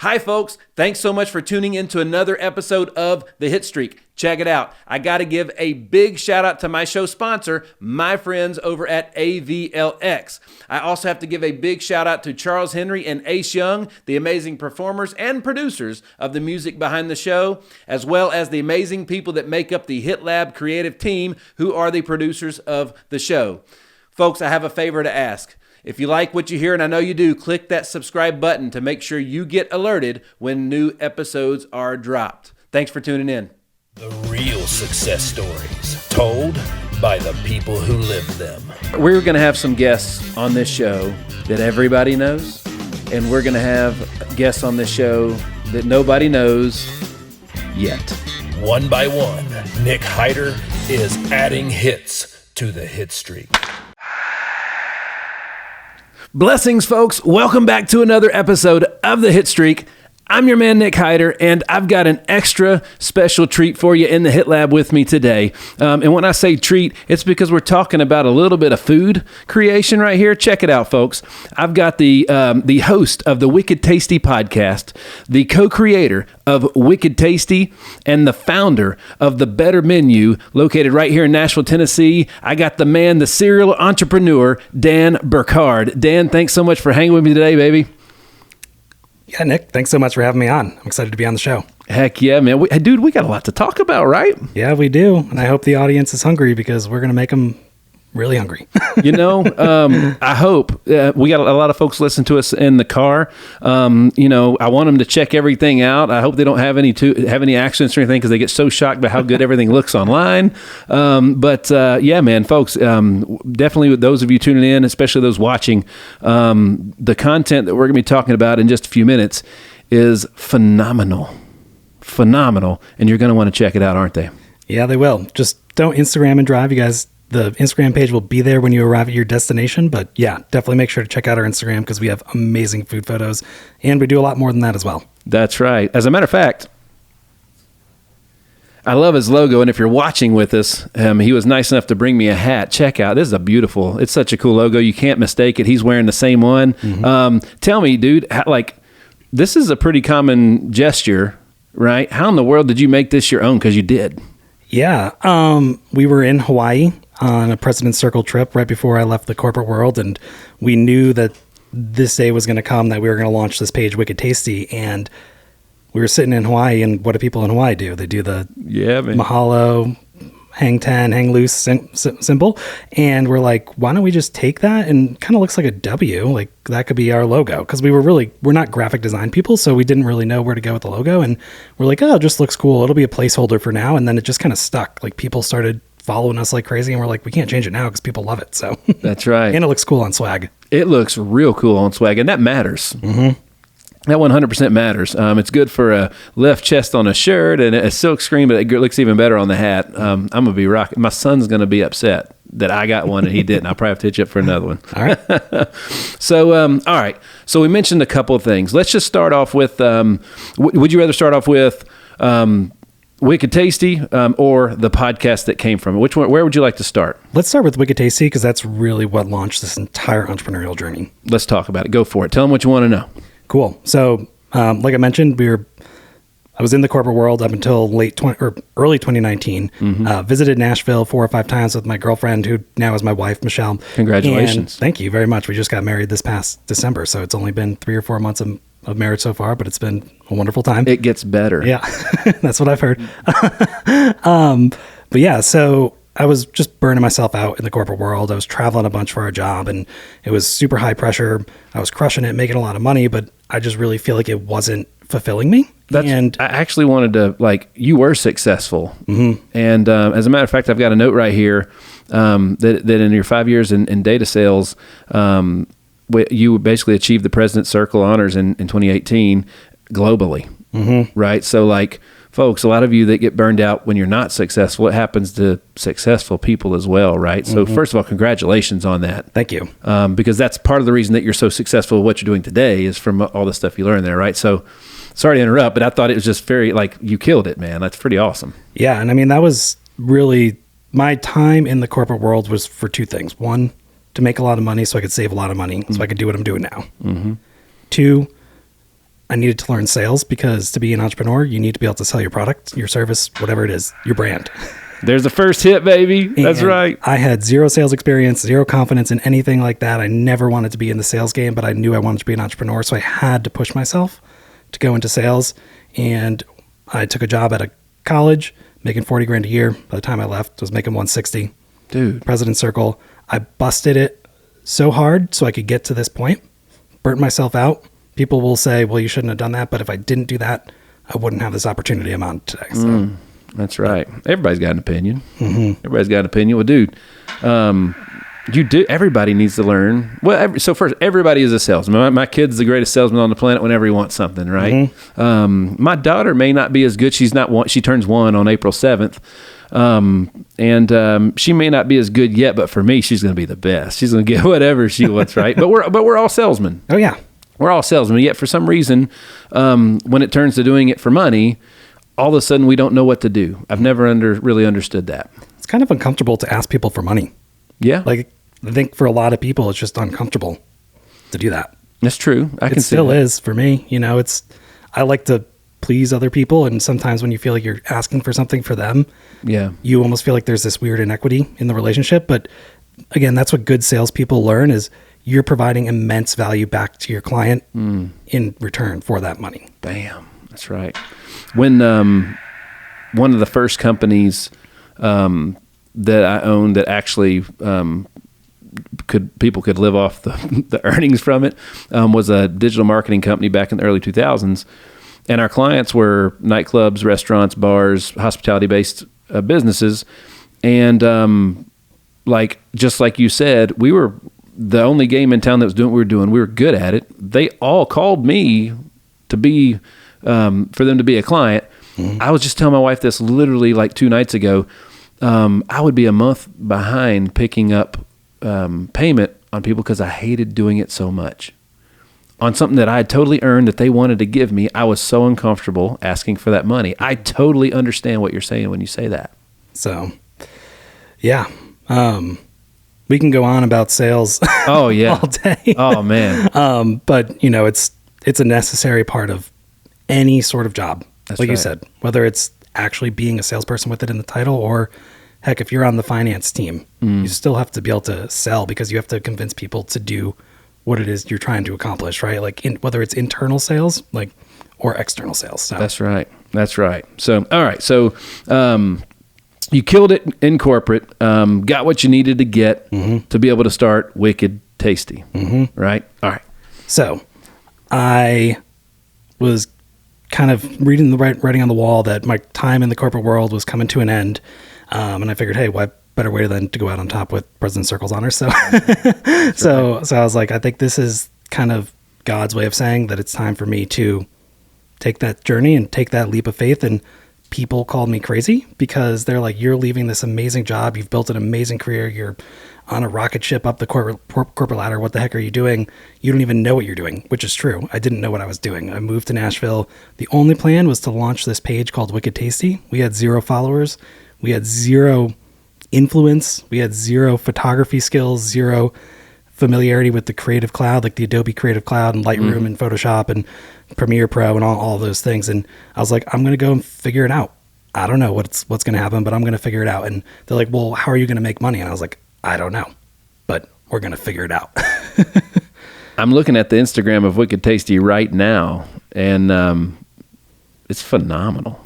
Hi, folks. Thanks so much for tuning in to another episode of The Hitstreak. Check it out. I got to give a big shout out to my show sponsor, my friends over at AVLX. I also have to give a big shout out to Charles Henry and Ace Young, the amazing performers and producers of the music behind the show, as well as the amazing people that make up the Hit Lab creative team, who are the producers of the show. Folks, I have a favor to ask. If you like what you hear, and I know you do, click that subscribe button to make sure you get alerted when new episodes are dropped. Thanks for tuning in. The real success stories told by the people who live them. We're going to have some guests on this show that everybody knows, and we're going to have guests on this show that nobody knows yet. One by one, Nick Hyder is adding hits to the hit streak. Blessings, folks. Welcome back to another episode of The Hitstreak. I'm your man, Nick Hyder, and I've got an extra special treat for you in the Hit Lab with me today. And when I say treat, it's because we're talking about a little bit of food creation right here. Check it out, folks. I've got the host of the Wicked Tasty podcast, the co-creator of Wicked Tasty, and the founder of the Better Menu, located right here in Nashville, Tennessee. I got the man, the serial entrepreneur, Dan Burkard. Dan, thanks so much for hanging with me today, baby. Yeah, Nick, thanks so much for having me on. I'm excited to be on the show. Heck yeah, man. We got a lot to talk about, right? Yeah, we do. And I hope the audience is hungry because we're going to make them really hungry. I hope. We got a lot of folks listen to us in the car. I want them to check everything out. I hope they don't have any accidents or anything because they get so shocked by how good everything looks online. Yeah, man, folks, definitely with those of you tuning in, especially those watching, the content that we're going to be talking about in just a few minutes is phenomenal. And you're going to want to check it out, aren't they? Yeah, they will. Just don't Instagram and drive, you guys. The Instagram page will be there when you arrive at your destination. But yeah, definitely make sure to check out our Instagram because we have amazing food photos. And we do a lot more than that as well. That's right. As a matter of fact, I love his logo. And if you're watching with us, he was nice enough to bring me a hat. Check out. This is it's such a cool logo. You can't mistake it. He's wearing the same one. Mm-hmm. Tell me, dude, this is a pretty common gesture, right? How in the world did you make this your own? Because you did. Yeah. We were in Hawaii on a President's Circle trip right before I left the corporate world. And we knew that this day was going to come, that we were going to launch this page, Wicked Tasty. And we were sitting in Hawaii, and what do people in Hawaii do? They do the mahalo, hang 10, hang loose symbol. And we're like, why don't we just take that? And kind of looks like a W, like that could be our logo. Because we're not graphic design people, so we didn't really know where to go with the logo. And we're like, oh, it just looks cool. It'll be a placeholder for now. And then it just kind of stuck. Like people started following us like crazy, and we're like, we can't change it now because people love it. So that's right. And it looks cool on swag. It looks real cool on swag, and that matters. Mm-hmm. That 100% matters. It's good for a left chest on a shirt and a silk screen, but it looks even better on the hat. I'm going to be rocking. My son's going to be upset that I got one and he didn't. I'll probably have to hit you up for another one. All right. So, all right. So we mentioned a couple of things. Let's just start off with, would you rather start off with Wicked Tasty or the podcast that came from it? Which one? Where would you like to start? Let's start with Wicked Tasty because that's really what launched this entire entrepreneurial journey. Let's talk about it. Go for it. Tell them what you want to know. Cool. So, like I mentioned, I was in the corporate world up until early 2019. Mm-hmm. Visited Nashville 4 or 5 times with my girlfriend, who now is my wife, Michelle. Congratulations. And thank you very much. We just got married this past December, so it's only been 3 or 4 months of marriage so far, but it's been a wonderful time. It gets better. Yeah, that's what I've heard. But yeah, so I was just burning myself out in the corporate world. I was traveling a bunch for our job, and it was super high pressure. I was crushing it, making a lot of money, but I just really feel like it wasn't fulfilling me. I actually wanted to, you were successful. Mm-hmm. And as a matter of fact, I've got a note right here that in your 5 years in data sales, you basically achieved the President's Circle honors in 2018 globally. Mm-hmm. Right? So folks, a lot of you that get burned out when you're not successful, it happens to successful people as well, right? So first of all, congratulations on that. Thank you. Because that's part of the reason that you're so successful with what you're doing today is from all the stuff you learned there, right? So sorry to interrupt, but I thought it was just very, you killed it, man. That's pretty awesome. Yeah, and I mean, that was really, my time in the corporate world was for 2 things. 1, to make a lot of money so I could save a lot of money so I could do what I'm doing now. Mm-hmm. 2, I needed to learn sales, because to be an entrepreneur, you need to be able to sell your product, your service, whatever it is, your brand. There's the first hit, baby. That's right. I had zero sales experience, zero confidence in anything like that. I never wanted to be in the sales game, but I knew I wanted to be an entrepreneur. So I had to push myself to go into sales. And I took a job at a college making 40 grand a year. By the time I left, I was making 160. Dude. President Circle. I busted it so hard so I could get to this point, burnt myself out. People will say, well, you shouldn't have done that. But if I didn't do that, I wouldn't have this opportunity I'm on today. So. That's right. Everybody's got an opinion. Everybody's got an opinion. Well, dude, everybody needs to learn. Well, so first, everybody is a salesman. My kid's the greatest salesman on the planet whenever he wants something, right? My daughter may not be as good. She turns 1 on April 7th. And she may not be as good yet, but for me, she's going to be the best. She's going to get whatever she wants, right? But we're all salesmen. Oh, yeah. We're all salesmen. Yet for some reason, when it turns to doing it for money, all of a sudden we don't know what to do. I've never really understood that. It's kind of uncomfortable to ask people for money. Yeah. Like, I think for a lot of people, it's just uncomfortable to do that. That's true. It still is for me. I like to please other people. And sometimes when you feel like you're asking for something for them, you almost feel like there's this weird inequity in the relationship. But again, that's what good salespeople learn, is you're providing immense value back to your client in return for that money. Bam. That's right. When one of the first companies that I owned that actually people could live off the earnings from it was a digital marketing company back in the early 2000s, and our clients were nightclubs, restaurants, bars, hospitality-based businesses, and just like you said, we were the only game in town that was doing what we were doing. We were good at it. They all called me to be for them to be a client. I was just telling my wife this literally like 2 nights ago. I would be a month behind picking up payment on people because I hated doing it so much. On something that I had totally earned that they wanted to give me, I was so uncomfortable asking for that money. I totally understand what you're saying when you say that. So, yeah. We can go on about sales all day. Oh, man. But, it's a necessary part of any sort of job. That's like right. you said, whether it's actually being a salesperson with it in the title, or heck, if you're on the finance team, you still have to be able to sell, because you have to convince people to do what it is you're trying to accomplish, right? Like whether it's internal sales, or external sales. So. That's right. So, all right. So, you killed it in corporate, got what you needed to get to be able to start Wicked Tasty, right? All right. So I was kind of reading the writing on the wall that my time in the corporate world was coming to an end. And I figured, hey, what better way than to go out on top with President Circle's honors? So, so I was like, I think this is kind of God's way of saying that it's time for me to take that journey and take that leap of faith. And people called me crazy, because they're like, you're leaving this amazing job. You've built an amazing career. You're on a rocket ship up the corporate ladder. What the heck are you doing? You don't even know what you're doing, which is true. I didn't know what I was doing. I moved to Nashville. The only plan was to launch this page called Wicked Tasty. We had 0 followers. We had 0 influence. We had 0 photography skills, 0 familiarity with the Creative Cloud, like the Adobe Creative Cloud and Lightroom and Photoshop and Premiere Pro and all those things. And I was like, I'm going to go and figure it out. I don't know what's going to happen, but I'm going to figure it out. And they're like, well, how are you going to make money? And I was like, I don't know, but we're going to figure it out. I'm looking at the Instagram of Wicked Tasty right now, and it's phenomenal.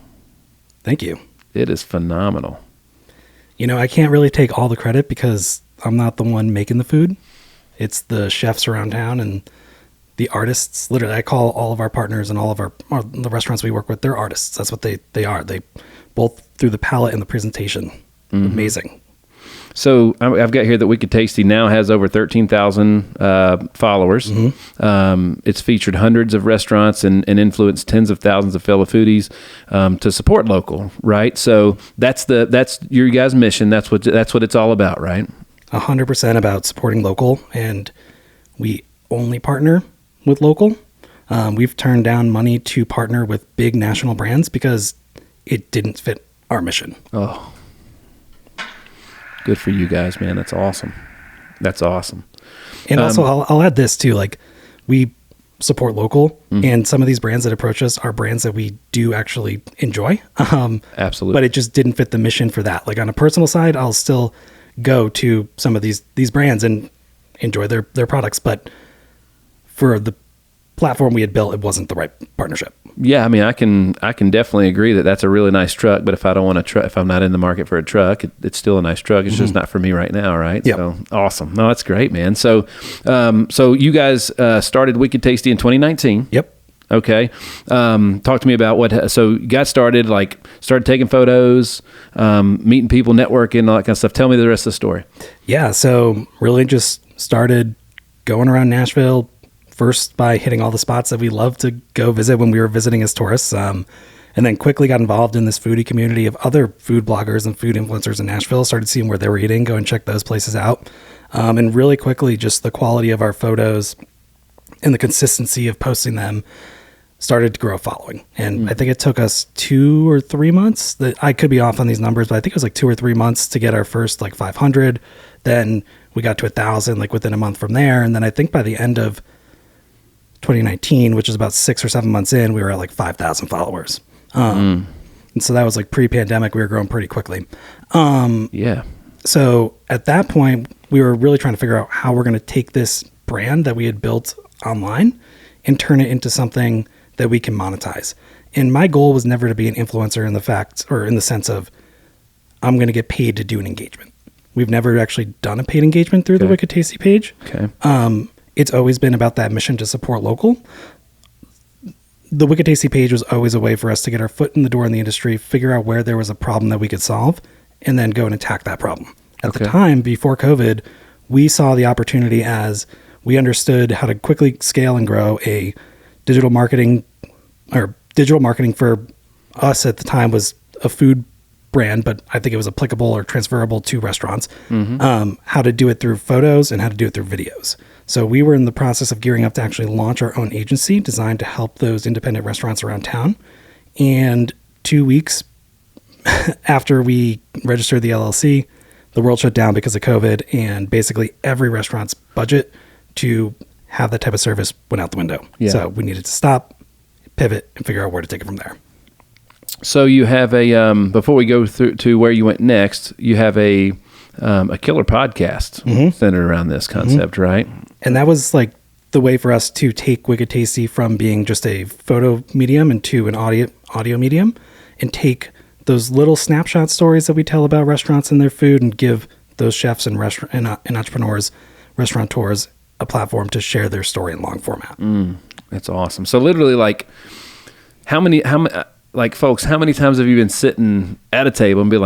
Thank you. It is phenomenal. I can't really take all the credit, because I'm not the one making the food. It's the chefs around town and the artists. Literally, I call all of our partners and all of the restaurants we work with, they're artists. That's what they are. They both through the palette and the presentation. Amazing. So I've got here that Wicked Tasty now has over 13,000 followers. It's featured hundreds of restaurants and influenced tens of thousands of fellow foodies to support local, right? So that's your guys' mission. That's what it's all about, right? 100% about supporting local, and we only partner with local. We've turned down money to partner with big national brands because it didn't fit our mission. Oh. Good for you guys, man. That's awesome. And also, I'll add this too. Like, we support local. And some of these brands that approach us are brands that we do actually enjoy. Absolutely. But it just didn't fit the mission for that. Like on a personal side, I'll still go to some of these brands and enjoy their products. But for the platform we had built, it wasn't the right partnership. Yeah, I mean, I can definitely agree that that's a really nice truck. But if I don't want a truck, if I'm not in the market for a truck, it's still a nice truck. It's just not for me right now, right? Yep. So awesome. No, that's great, man. So, so you guys started Wicked Tasty in 2019. Yep. Okay. Talk to me about what. So you got started, started taking photos, meeting people, networking, all that kind of stuff. Tell me the rest of the story. Yeah. So really just started going around Nashville. First by hitting all the spots that we love to go visit when we were visiting as tourists. And then quickly got involved in this foodie community of other food bloggers and food influencers in Nashville, started seeing where they were eating, go and check those places out. And really quickly, just the quality of our photos and the consistency of posting them started to grow a following. And I think it took us 2 or 3 months, that I could be off on these numbers, but I think it was like 2 or 3 months to get our first 500. Then we got to 1,000 within a month from there. And then I think by the end of 2019, which is about 6 or 7 months in, we were at 5,000 followers. And so that was pre-pandemic. We were growing pretty quickly. Yeah. So at that point, we were really trying to figure out how we're going to take this brand that we had built online and turn it into something that we can monetize. And my goal was never to be an influencer in the sense of I'm going to get paid to do an engagement. We've never actually done a paid engagement through the Wicked Tasty page. Okay. It's always been about that mission to support local. The Wicked Tasty page was always a way for us to get our foot in the door in the industry, figure out where there was a problem that we could solve, and then go and attack that problem. At the time, before COVID, we saw the opportunity as we understood how to quickly scale and grow a digital marketing for us at the time was a food brand, but I think it was applicable or transferable to restaurants, how to do it through photos and how to do it through videos. So we were in the process of gearing up to actually launch our own agency designed to help those independent restaurants around town. And 2 weeks after we registered the LLC, the world shut down because of COVID, and basically every restaurant's budget to have that type of service went out the window. Yeah. So we needed to stop, pivot, and figure out where to take it from there. So you have a before we go through to where you went next, you have a killer podcast centered around this concept, right? And that was the way for us to take Wicked Tasty from being just a photo medium into an audio medium, and take those little snapshot stories that we tell about restaurants and their food, and give those chefs and entrepreneurs, restaurateurs, a platform to share their story in long format. That's awesome. So literally, how many folks, how many times have you been sitting at a table and be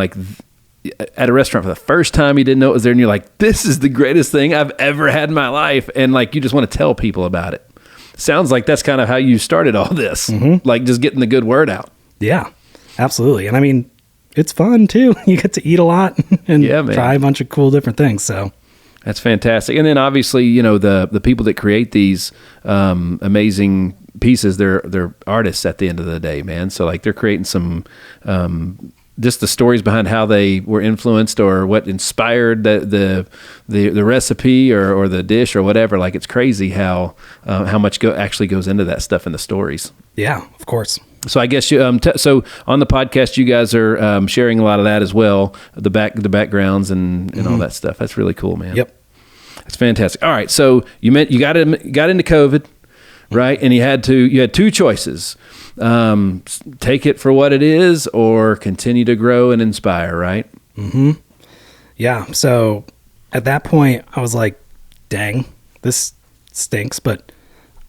at a restaurant for the first time, you didn't know it was there, and you're like, this is the greatest thing I've ever had in my life, and you just want to tell people about it. Sounds like that's kind of how you started all this, just getting the good word out. Yeah, absolutely. And I mean, it's fun too. You get to eat a lot and try a bunch of cool different things. So that's fantastic. And then obviously, the people that create these amazing pieces, they're artists at the end of the day, man. So they're creating some just the stories behind how they were influenced or what inspired the recipe or the dish or whatever. It's crazy how much actually goes into that stuff in the stories. Yeah, of course. So I guess you, so on the podcast, you guys are sharing a lot of that as well, the backgrounds and all that stuff. That's really cool, man. Yep. That's fantastic. All right. So you got into COVID, right? And you had two choices. Take it for what it is or continue to grow and inspire, right? Yeah. So at that point I was like, dang, this stinks. But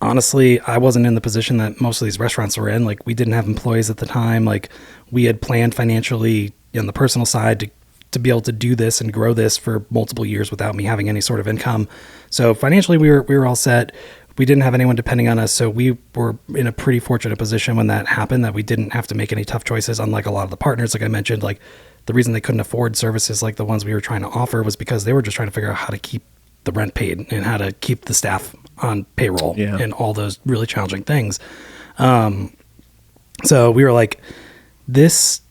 honestly, I wasn't in the position that most of these restaurants were in. We didn't have employees at the time. We had planned financially on the personal side to be able to do this and grow this for multiple years without me having any sort of income. So financially we were all set. We didn't have anyone depending on us. So we were in a pretty fortunate position when that happened, that we didn't have to make any tough choices. Unlike a lot of the partners, like I mentioned, the reason they couldn't afford services like the ones we were trying to offer was because they were just trying to figure out how to keep the rent paid and how to keep the staff on payroll and all those really challenging things. So we were like, this,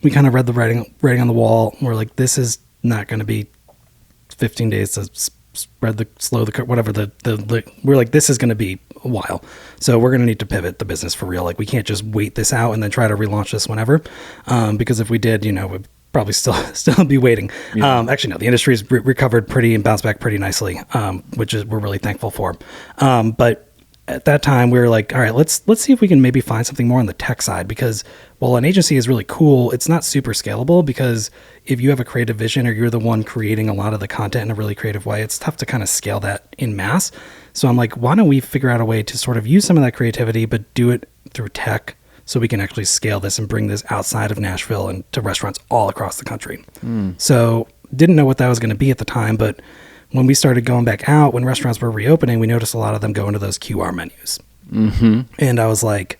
we kind of read the writing on the wall. We're like, this is not going to be 15 days to spread whatever we're like, this is going to be a while. So we're going to need to pivot the business for real. Like we can't just wait this out and then try to relaunch this whenever. Because if we did, we'd probably still be waiting. Yeah. Actually, no, the industry's recovered pretty and bounced back pretty nicely, which is we're really thankful for. But at that time, we were like, all right, let's see if we can maybe find something more on the tech side, because while an agency is really cool, it's not super scalable, because if you have a creative vision or you're the one creating a lot of the content in a really creative way, it's tough to kind of scale that in mass. So I'm like, why don't we figure out a way to sort of use some of that creativity, but do it through tech so we can actually scale this and bring this outside of Nashville and to restaurants all across the country. So didn't know what that was going to be at the time, but when we started going back out, when restaurants were reopening, we noticed a lot of them go into those QR menus. And I was like,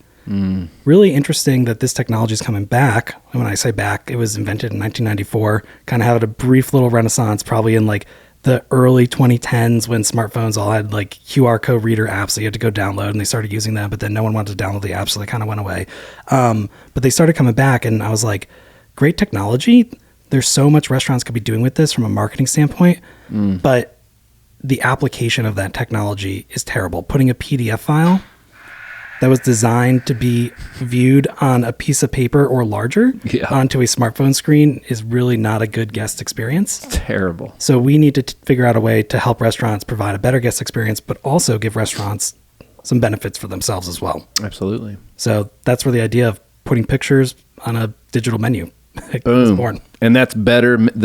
really interesting that this technology is coming back. And when I say back, it was invented in 1994, kind of had a brief little renaissance, probably in like the early 2010s when smartphones all had like QR code reader apps that you had to go download, and they started using them, but then no one wanted to download the apps, so they kind of went away. But they started coming back, and I was like, great technology. There's so much restaurants could be doing with this from a marketing standpoint, but the application of that technology is terrible. Putting a PDF file that was designed to be viewed on a piece of paper or larger onto a smartphone screen is really not a good guest experience. Terrible. So we need to figure out a way to help restaurants provide a better guest experience, but also give restaurants some benefits for themselves as well. Absolutely. So that's where the idea of putting pictures on a digital menu was Boom. born. And that's the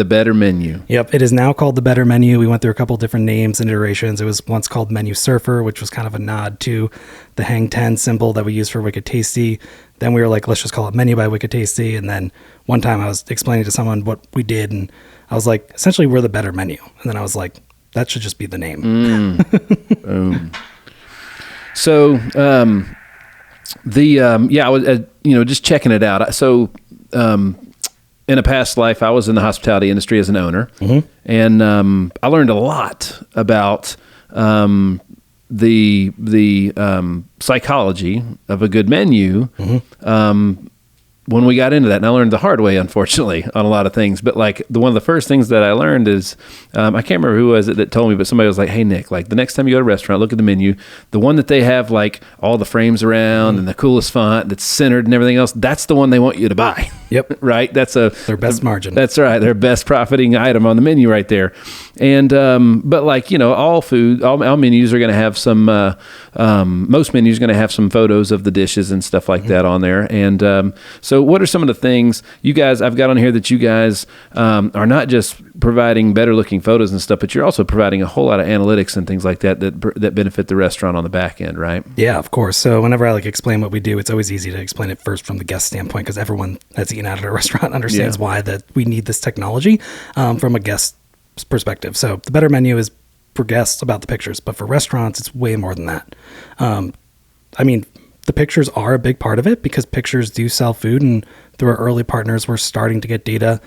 better menu. Yep. It is now called the Better Menu. We went through a couple different names and iterations. It was once called Menu Surfer, which was kind of a nod to the Hang 10 symbol that we use for Wicked Tasty. Then we were like, let's just call it Menu by Wicked Tasty. And then one time I was explaining to someone what we did, and I was like, essentially we're the Better Menu. And then I was like, that should just be the name. Boom. So, I was, just checking it out. So, in a past life, I was in the hospitality industry as an owner, and I learned a lot about the psychology of a good menu when we got into that. And I learned the hard way, unfortunately, on a lot of things. But like one of the first things that I learned is, I can't remember who was it that told me, but somebody was like, hey, Nick, like the next time you go to a restaurant, look at the menu, the one that they have like all the frames around and the coolest font that's centered and everything else, that's the one they want you to buy. Yep. Right? That's their best margin. That's right. Their best profiting item on the menu right there. And, but like, all food, all menus are going to have some, most menus are going to have some photos of the dishes and stuff like that on there. And, so what are some of the things you guys, I've got on here that you guys, are not just providing better looking photos and stuff, but you're also providing a whole lot of analytics and things like that benefit the restaurant on the back end, right? Yeah, of course. So whenever I explain what we do, it's always easy to explain it first from the guest standpoint, because everyone that's eaten out at a restaurant understands why that we need this technology from a guest perspective. So the Better Menu is for guests about the pictures, but for restaurants, it's way more than that. The pictures are a big part of it because pictures do sell food, and through our early partners, we're starting to get data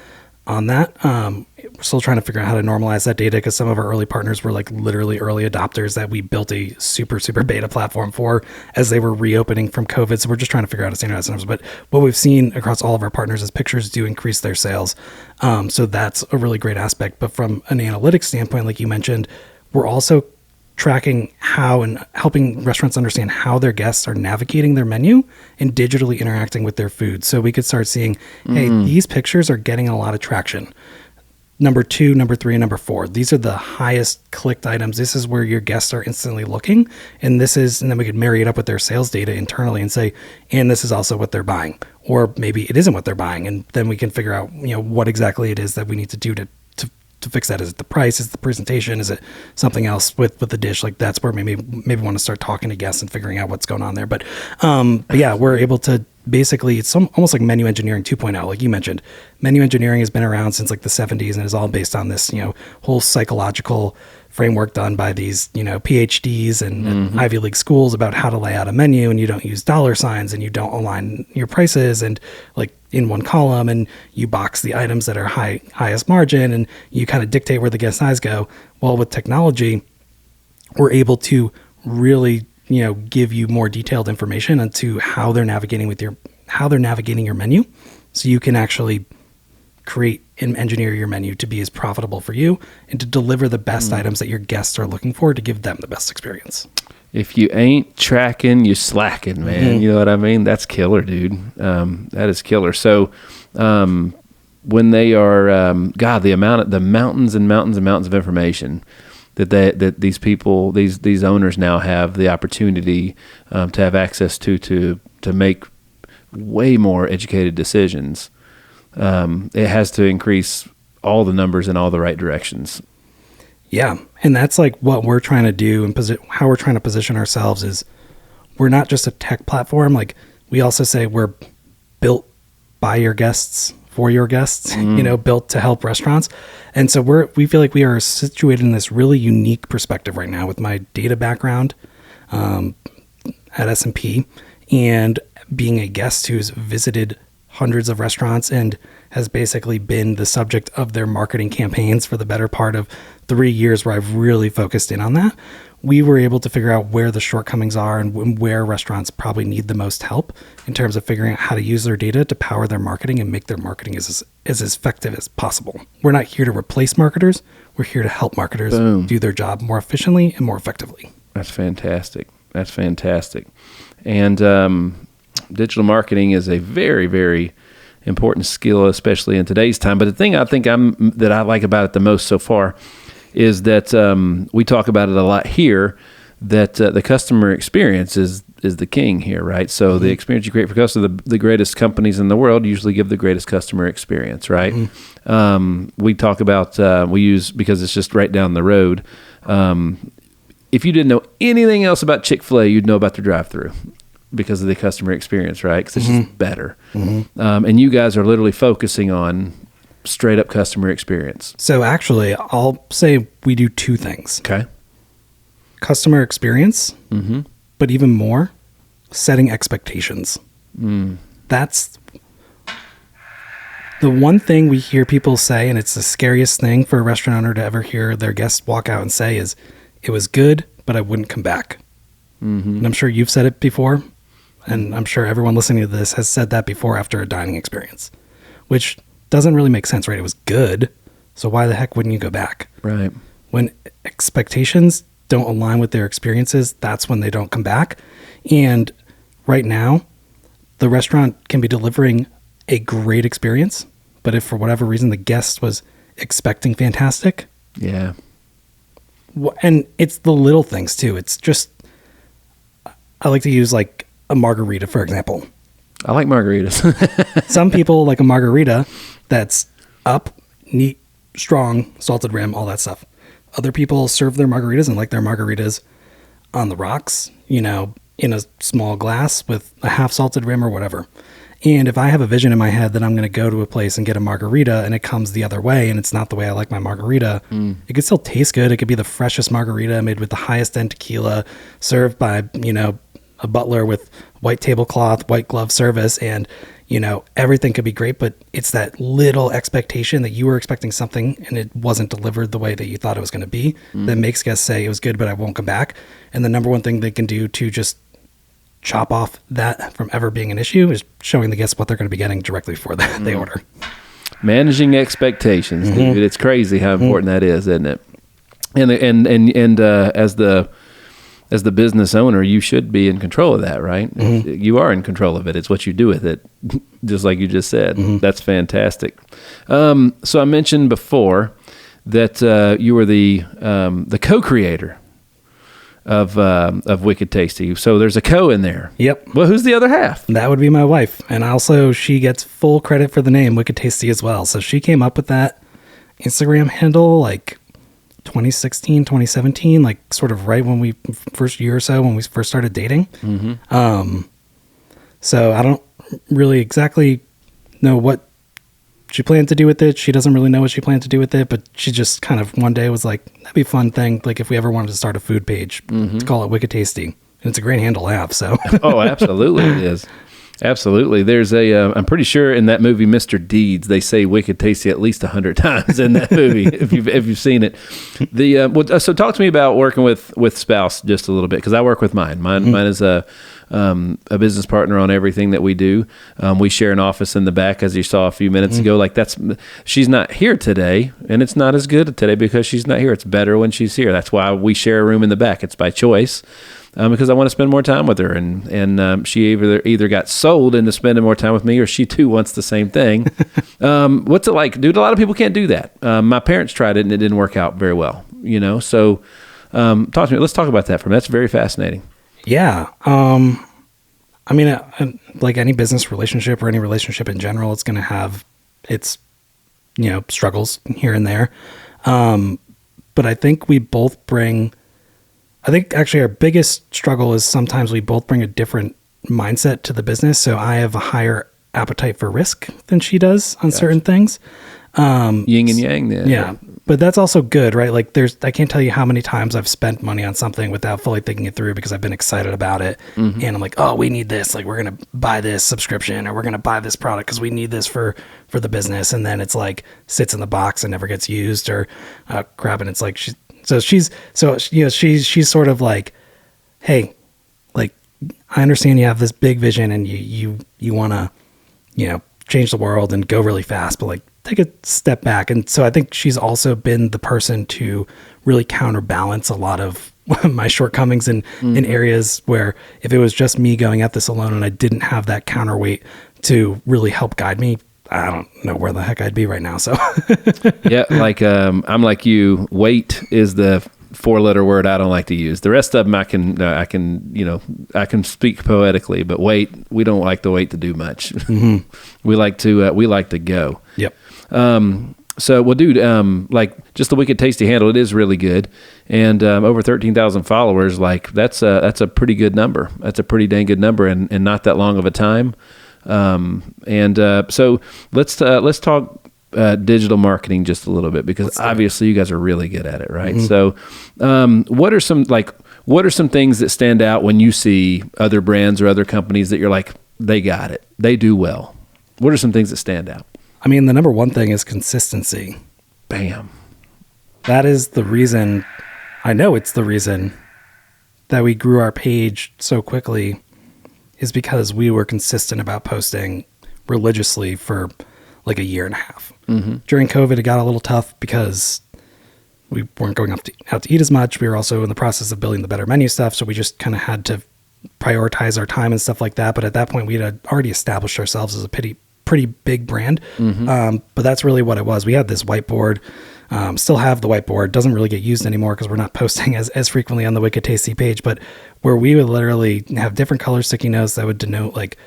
on that. We're still trying to figure out how to normalize that data, because some of our early partners were like literally early adopters that we built a super beta platform for as they were reopening from COVID. So we're just trying to figure out how to standardize numbers. But what we've seen across all of our partners is pictures do increase their sales. So that's a really great aspect. But from an analytics standpoint, like you mentioned, we're also tracking how and helping restaurants understand how their guests are navigating their menu and digitally interacting with their food. So we could start seeing, hey, these pictures are getting a lot of traction. Number 2, number 3, and number 4. These are the highest clicked items. This is where your guests are instantly looking. And then we could marry it up with their sales data internally and say, and this is also what they're buying. Or maybe it isn't what they're buying. And then we can figure out, what exactly it is that we need to do to fix that. Is it the price? Is it the presentation? Is it something else with the dish? Like that's where maybe want to start talking to guests and figuring out what's going on there. But yeah, we're able to basically, it's almost like menu engineering 2.0. Like you mentioned, menu engineering has been around since like the 70s and is all based on this, whole psychological framework done by these, PhDs and Ivy League schools about how to lay out a menu, and you don't use dollar signs and you don't align your prices and like in one column, and you box the items that are highest margin, and you kind of dictate where the guest eyes go. Well, with technology, we're able to really, give you more detailed information into how they're navigating your menu. So you can actually create and engineer your menu to be as profitable for you and to deliver the best items that your guests are looking for to give them the best experience. If you ain't tracking, you slacking, man. You know what I mean? That's killer, dude. That is killer. So, when they are, the mountains and mountains and mountains of information that these people, these owners now have the opportunity to have access to make way more educated decisions. It has to increase all the numbers in all the right directions. Yeah. And that's like what we're trying to do and how we're trying to position ourselves is we're not just a tech platform. Like we also say we're built by your guests, for your guests, built to help restaurants. And so we feel like we are situated in this really unique perspective right now with my data background at S&P and being a guest who's visited hundreds of restaurants and has basically been the subject of their marketing campaigns for the better part of 3 years where I've really focused in on that. We were able to figure out where the shortcomings are and where restaurants probably need the most help in terms of figuring out how to use their data to power their marketing and make their marketing as effective as possible. We're not here to replace marketers. We're here to help marketers do their job more efficiently and more effectively. That's fantastic. And digital marketing is a very, very important skill, especially in today's time. But the thing I think that I like about it the most so far is that we talk about it a lot here, that the customer experience is the king here, right? So the experience you create for customers, the greatest companies in the world usually give the greatest customer experience, right? We talk about, we use, because it's just right down the road, if you didn't know anything else about Chick-fil-A, you'd know about the drive-thru because of the customer experience, right? Because it's just better. And you guys are literally focusing on straight up customer experience. So actually, I'll say we do two things. Okay. Customer experience, but even more, setting expectations. That's the one thing we hear people say, and it's the scariest thing for a restaurant owner to ever hear their guests walk out and say is, it was good, but I wouldn't come back. And I'm sure you've said it before, and I'm sure everyone listening to this has said that before after a dining experience, which doesn't really make sense, right? It was good, so why the heck wouldn't you go back? Right. When expectations don't align with their experiences, that's when they don't come back. And right now, the restaurant can be delivering a great experience, but if for whatever reason the guest was expecting fantastic, yeah. And it's the little things too. It's just, I like to use like a margarita, for example. I like margaritas. Some people like a margarita that's up, neat, strong, salted rim, all that stuff. Other people serve their margaritas and like their margaritas on the rocks, in a small glass with a half salted rim or whatever. And if I have a vision in my head that I'm going to go to a place and get a margarita and it comes the other way and it's not the way I like my margarita, it could still taste good. It could be the freshest margarita made with the highest end tequila, served by, a butler with white tablecloth, white glove service, and, everything could be great, but it's that little expectation that you were expecting something and it wasn't delivered the way that you thought it was going to be that makes guests say it was good, but I won't come back. And the number one thing they can do to just chop off that from ever being an issue is showing the guests what they're going to be getting directly before they order. Managing expectations, dude. It's crazy how important that is, isn't it? And as the business owner, you should be in control of that, right? You are in control of it. It's what you do with it, just like you just said. That's fantastic. So I mentioned before that you were the co-creator of Wicked Tasty. So there's a co in there. Yep. Well, who's the other half? That would be my wife. And also she gets full credit for the name Wicked Tasty as well. So she came up with that Instagram handle like 2016, 2017, like sort of right when we first year or so when we first started dating. So I don't really exactly know what she planned to do with it. She doesn't really know what she planned to do with it, but she just kind of one day was like, that'd be a fun thing. Like if we ever wanted to start a food page to call it Wicked Tasty. And it's a great handle to have. So, Oh, absolutely. It is. Absolutely. There's I'm pretty sure in that movie, Mr. Deeds, they say Wicked Tasty at least 100 times in that movie, if you've seen it. So talk to me about working with Spouse just a little bit, because I work with mine. Mine is a business partner on everything that we do. We share an office in the back, as you saw a few minutes ago. Like she's not here today, and it's not as good today because she's not here. It's better when she's here. That's why we share a room in the back. It's by choice. because I want to spend more time with her. And she either got sold into spending more time with me, or she too wants the same thing. What's it like, dude? A lot of people can't do that. My parents tried it and it didn't work out very well, So talk to me. Let's talk about that for a minute. That's very fascinating. Yeah. I mean, like any business relationship or any relationship in general, it's going to have its, struggles here and there. But I think actually our biggest struggle is sometimes we both bring a different mindset to the business. So I have a higher appetite for risk than she does on certain things. Yin and yang then. Yeah. But that's also good, right? Like I can't tell you how many times I've spent money on something without fully thinking it through because I've been excited about it. Mm-hmm. And I'm like, oh, we need this. Like we're going to buy this subscription, or we're going to buy this product because we need this for the business. And then it's like sits in the box and never gets used, or crap. And it's like, she's sort of like, hey, like I understand you have this big vision and you want to, change the world and go really fast, but like take a step back. And so I think she's also been the person to really counterbalance a lot of my shortcomings in areas where if it was just me going at this alone and I didn't have that counterweight to really help guide me, I don't know where the heck I'd be right now. So yeah, like I'm like you. Weight is the 4-letter word I don't like to use. The rest of them I can speak poetically, but weight, we don't like the weight to do much. Mm-hmm. We like to go. Yep. So, well, dude, like just the Wicked Tasty handle, it is really good. And over 13,000 followers, like that's a pretty good number. That's a pretty dang good number in not that long of a time. So let's talk digital marketing just a little bit, because obviously you guys are really good at it, right? Mm-hmm. So what are some things that stand out when you see other brands or other companies that you're like, they got it, they do well? What are some things that stand out? I mean, the number one thing is consistency. Bam. That is the reason, I know it's the reason that we grew our page so quickly, is because we were consistent about posting religiously for like a year and a half. Mm-hmm. During COVID, it got a little tough because we weren't going out to eat as much. We were also in the process of building the better menu stuff. So we just kind of had to prioritize our time and stuff like that. But at that point, we had already established ourselves as a pretty big brand. Mm-hmm. But that's really what it was. We had this whiteboard, still have the whiteboard, doesn't really get used anymore because we're not posting as frequently on the Wicked Tasty page, but where we would literally have different color sticky notes that would denote like,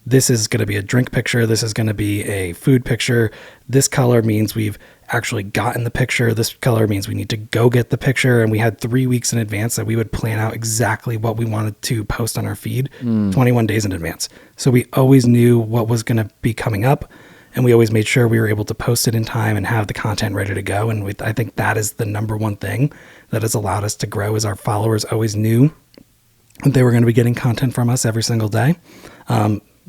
this is going to be a drink picture. This is going to be a food picture. This color means we've actually gotten the picture. This color means we need to go get the picture. And we had 3 weeks in advance that we would plan out exactly what we wanted to post on our feed 21 days in advance. So we always knew what was going to be coming up, and we always made sure we were able to post it in time and have the content ready to go. And I think that is the number one thing that has allowed us to grow, is our followers always knew that they were going to be getting content from us every single day.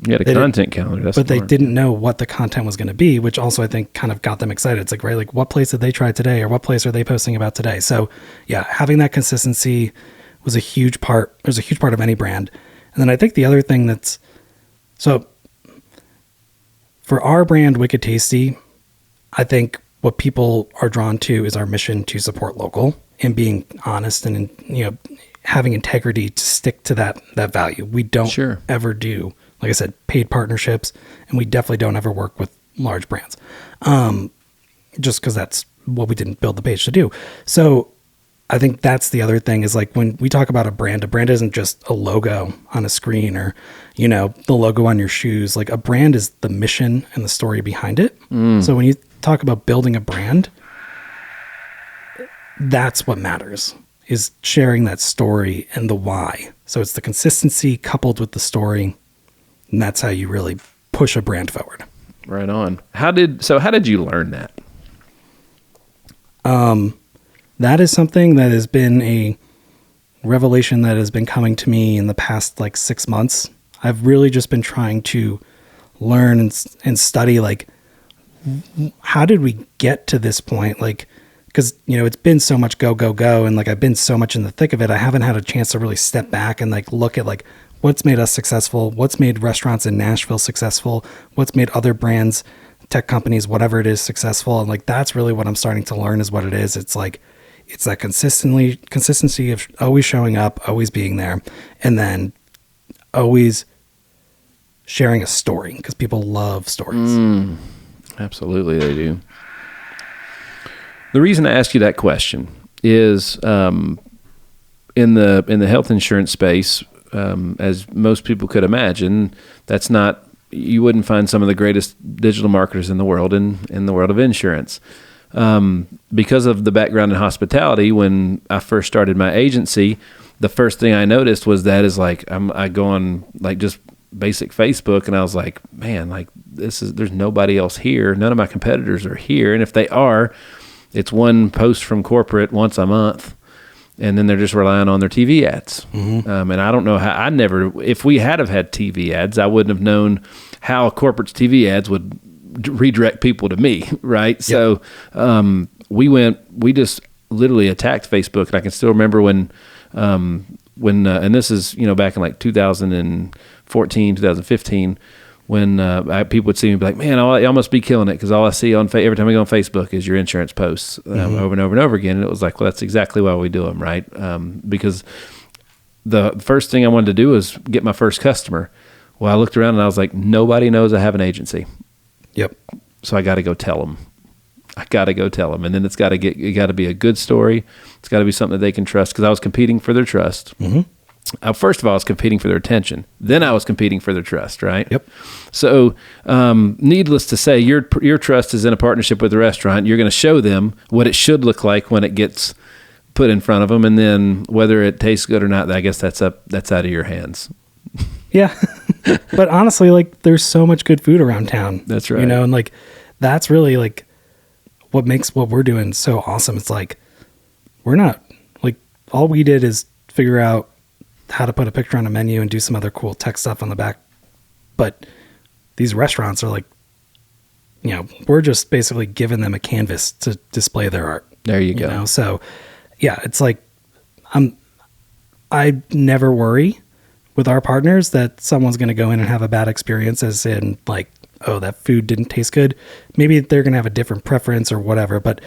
You had a content calendar. That's but smart. They didn't know what the content was going to be, which also I think kind of got them excited. It's like, right, like what place did they try today, or what place are they posting about today? So yeah, having that consistency was a huge part. It was a huge part of any brand. And then I think the other thing so for our brand, Wicked Tasty, I think what people are drawn to is our mission to support local and being honest and, having integrity to stick to that value. We don't ever do, like I said, paid partnerships, and we definitely don't ever work with large brands, just because that's what we didn't build the page to do. So I think that's the other thing, is like when we talk about a brand isn't just a logo on a screen or, the logo on your shoes. Like a brand is the mission and the story behind it. So when you talk about building a brand, that's what matters, is sharing that story and the why. So it's the consistency coupled with the story, and that's how you really push a brand forward. Right on. How did you learn that? That is something that has been a revelation that has been coming to me in the past 6 months. I've really just been trying to learn and study, like, how did we get to this point? Like, because, it's been so much go, and I've been so much in the thick of it. I haven't had a chance to really step back and look at what's made us successful, what's made restaurants in Nashville successful, what's made other brands, tech companies, whatever it is, successful. And that's really what I'm starting to learn, is what it is. It's it's that consistency of always showing up, always being there, and then always sharing a story, because people love stories. Absolutely, they do. The reason I ask you that question is in the health insurance space, as most people could imagine, that's not, you wouldn't find some of the greatest digital marketers in the world in the world of insurance. Because of the background in hospitality, when I first started my agency, the first thing I noticed was that is like, I go on like just basic Facebook, and I was like, man, like there's nobody else here. None of my competitors are here. And if they are, it's one post from corporate once a month. And then they're just relying on their TV ads. And I don't know how, if we had TV ads, I wouldn't have known how corporate's TV ads would redirect people to me, right? Yep. So we just literally attacked Facebook. And I can still remember when and this is, back in like 2014, 2015, when people would see me be like, man, y'all must be killing it, because all I see every time I go on Facebook is your insurance posts over and over and over again. And it was like, well, that's exactly why we do them, right? Because the first thing I wanted to do was get my first customer. Well, I looked around and I was like, nobody knows I have an agency. Yep. So I got to go tell them. And then it got to be a good story. It's got to be something that they can trust, because I was competing for their trust. First of all, I was competing for their attention. Then I was competing for their trust, right? Yep. So, needless to say, your trust is in a partnership with the restaurant. You're going to show them what it should look like when it gets put in front of them, and then whether it tastes good or not, I guess that's out of your hands. Yeah. But honestly, like, there's so much good food around town. That's right. And like, that's really like what makes what we're doing so awesome. It's like, we're not like, all we did is figure out how to put a picture on a menu and do some other cool tech stuff on the back. But these restaurants are like, we're just basically giving them a canvas to display their art. There you go. So yeah, it's like, I never worry with our partners that someone's going to go in and have a bad experience, as in like, oh, that food didn't taste good. Maybe they're going to have a different preference or whatever, but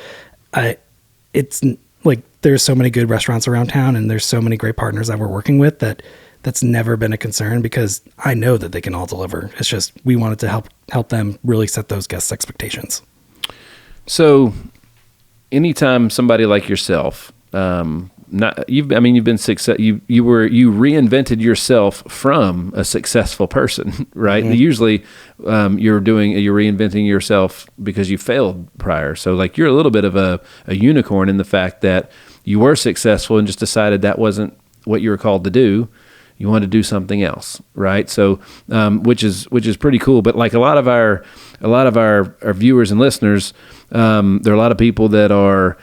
it's like, there's so many good restaurants around town, and there's so many great partners that we're working with that's never been a concern, because I know that they can all deliver. It's just, we wanted to help them really set those guests' expectations. So anytime somebody like yourself, you've been success. You reinvented yourself from a successful person, right? Usually, you're reinventing yourself because you failed prior. So like, you're a little bit of a unicorn in the fact that you were successful and just decided that wasn't what you were called to do. You wanted to do something else, right? So, which is pretty cool. But like a lot of our viewers and listeners, there are a lot of people that are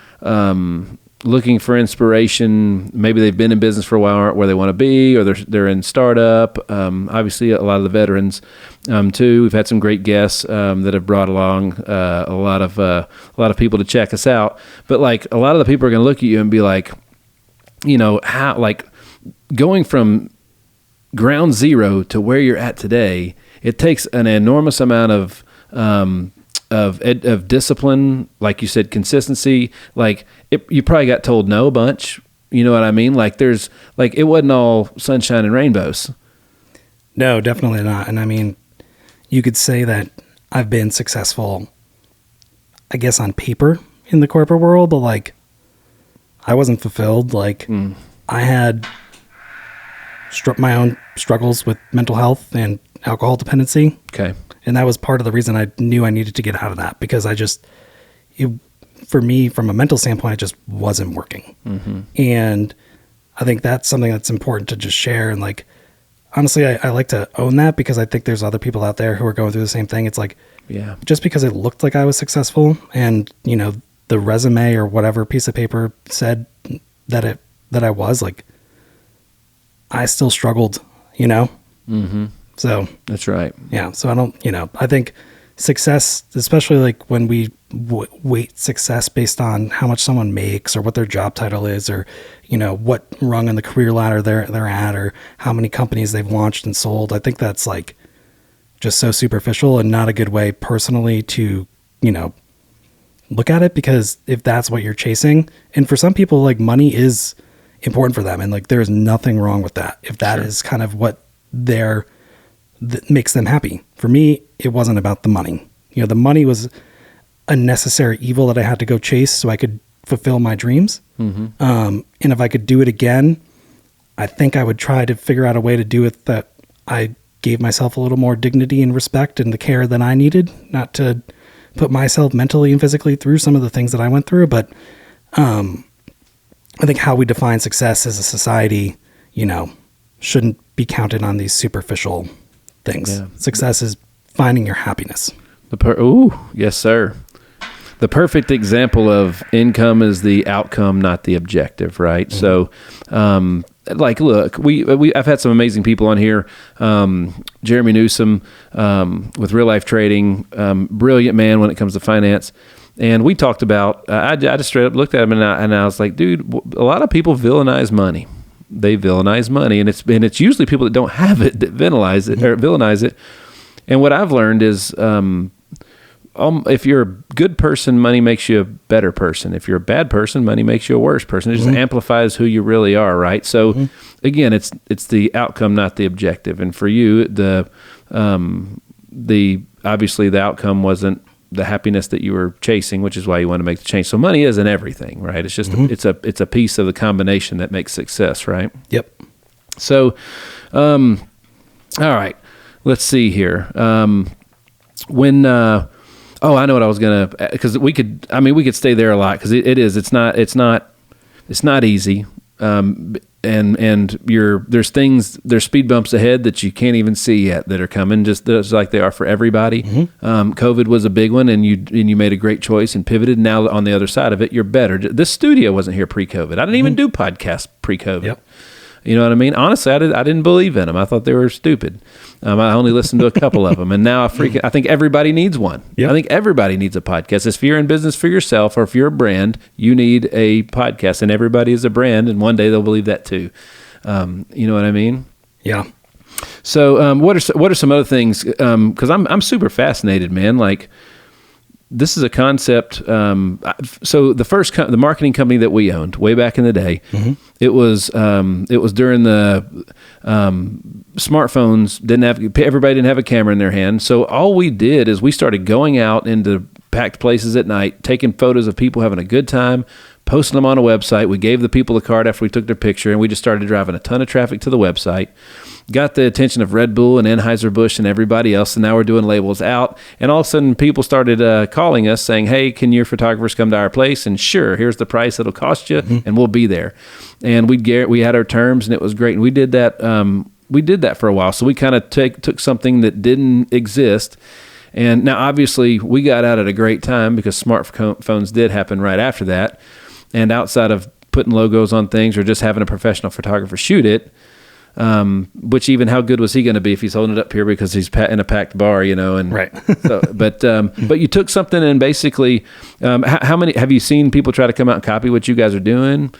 looking for inspiration. Maybe they've been in business for a while, aren't where they want to be, or they're in startup. Obviously, a lot of the veterans too. We've had some great guests that have brought along a lot of people to check us out. But like, a lot of the people are going to look at you and be like, how, like, going from ground zero to where you're at today, it takes an enormous amount of discipline, like you said, consistency. Like, you probably got told no a bunch. You know what I mean? Like, it wasn't all sunshine and rainbows. No, definitely not. And I mean, you could say that I've been successful, I guess, on paper in the corporate world, but like, I wasn't fulfilled. Like, I had my own struggles with mental health and alcohol dependency. Okay. And that was part of the reason I knew I needed to get out of that, because for me, from a mental standpoint, it just wasn't working. And I think that's something that's important to just share. And like, honestly, I like to own that, because I think there's other people out there who are going through the same thing. It's like, just because it looked like I was successful and, the resume or whatever piece of paper said that I was, like, I still struggled, So that's right. Yeah. So I don't, I think success, especially like when we weight success based on how much someone makes or what their job title is, or, what rung in the career ladder they're at, or how many companies they've launched and sold. I think that's like just so superficial and not a good way personally to, look at it, because if that's what you're chasing, and for some people, like, money is important for them, and like there's nothing wrong with that if that is kind of what that makes them happy. For me, it wasn't about the money. The money was a necessary evil that I had to go chase so I could fulfill my dreams. And if I could do it again, I think I would try to figure out a way to do it that I gave myself a little more dignity and respect and the care that I needed, not to put myself mentally and physically through some of the things that I went through. But I think how we define success as a society, shouldn't be counted on these superficial things. Yeah. Success is finding your happiness. Yes, sir. The perfect example of income is the outcome, not the objective, right? So, look, I've had some amazing people on here. Jeremy Newsom with Real Life Trading, brilliant man when it comes to finance. And we talked about, I just straight up looked at him and I was like, dude, a lot of people villainize money. They villainize money, and it's usually people that don't have it that villainize it. And what I've learned is, if you're a good person, money makes you a better person. If you're a bad person, money makes you a worse person. It just amplifies who you really are, right? So again, it's the outcome, not the objective. And for you, obviously the outcome wasn't the happiness that you were chasing, which is why you want to make the change. So money isn't everything, right? It's just it's a piece of the combination that makes success, right? Yep. So, all right, let's see here. I know what I was gonna, because we could stay there a lot, because it's not easy. There's speed bumps ahead that you can't even see yet that are coming, just like they are for everybody. COVID was a big one, and you made a great choice and pivoted. Now on the other side of it, you're better. This studio wasn't here pre-COVID. I didn't even do podcasts pre-COVID. Yep. You know what I mean? Honestly, I didn't believe in them. I thought they were stupid. I only listened to a couple of them, and now I think everybody needs one. Yep. I think everybody needs a podcast. If you're in business for yourself, or if you're a brand, you need a podcast, and everybody is a brand, and one day they'll believe that too. You know what I mean? Yeah. So, what are some other things? Because I'm super fascinated, man. Like, this is a concept. So the marketing company that we owned way back in the day, it was during the smartphones everybody didn't have a camera in their hand. So all we did is we started going out into packed places at night, taking photos of people having a good time, posting them on a website. We gave the people a card after we took their picture, and we just started driving a ton of traffic to the website. Got the attention of Red Bull and Anheuser-Busch and everybody else, and now we're doing labels out. And all of a sudden, people started calling us saying, hey, can your photographers come to our place? And sure, here's the price it'll cost you, and we'll be there. And we had our terms, and it was great. And we did that for a while. So we kind of took something that didn't exist. And now, obviously, we got out at a great time, because smartphones did happen right after that. And outside of putting logos on things or just having a professional photographer shoot it, which even how good was he going to be if he's holding it up here because he's in a packed bar, and right. So, but you took something and basically, how many have you seen people try to come out and copy what you guys are doing?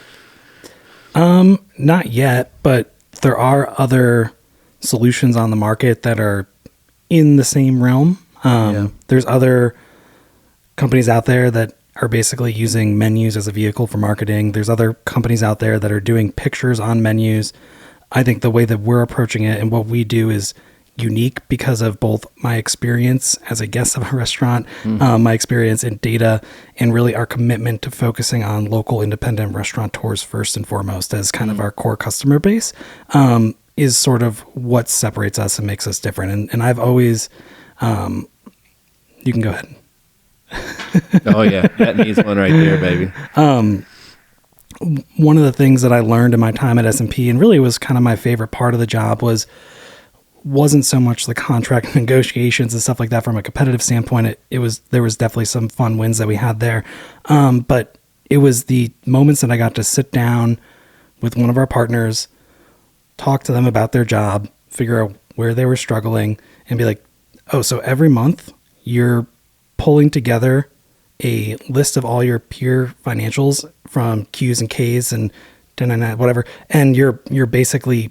Not yet, but there are other solutions on the market that are in the same realm. There's other companies out there that are basically using menus as a vehicle for marketing. There's other companies out there that are doing pictures on menus. I think the way that we're approaching it and what we do is unique because of both my experience as a guest of a restaurant, my experience in data, and really our commitment to focusing on local independent restaurateurs first and foremost as kind of our core customer base, is sort of what separates us and makes us different. And I've always, you can go ahead. Oh yeah, that needs one right there, baby. One of the things that I learned in my time at S&P, and really was kind of my favorite part of the job, wasn't so much the contract negotiations and stuff like that from a competitive standpoint. There was definitely some fun wins that we had there. But it was the moments that I got to sit down with one of our partners, talk to them about their job, figure out where they were struggling, and be like, oh, so every month you're pulling together a list of all your peer financials from Q's and K's and whatever, and you're basically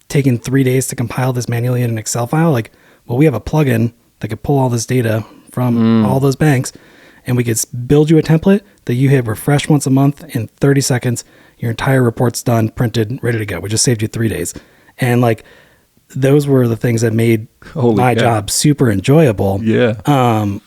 taking 3 days to compile this manually in an Excel file. Like, well, we have a plugin that could pull all this data from all those banks, and we could build you a template that you hit refresh once a month in 30 seconds. Your entire report's done, printed, ready to go. We just saved you 3 days. And like, those were the things that made my job super enjoyable.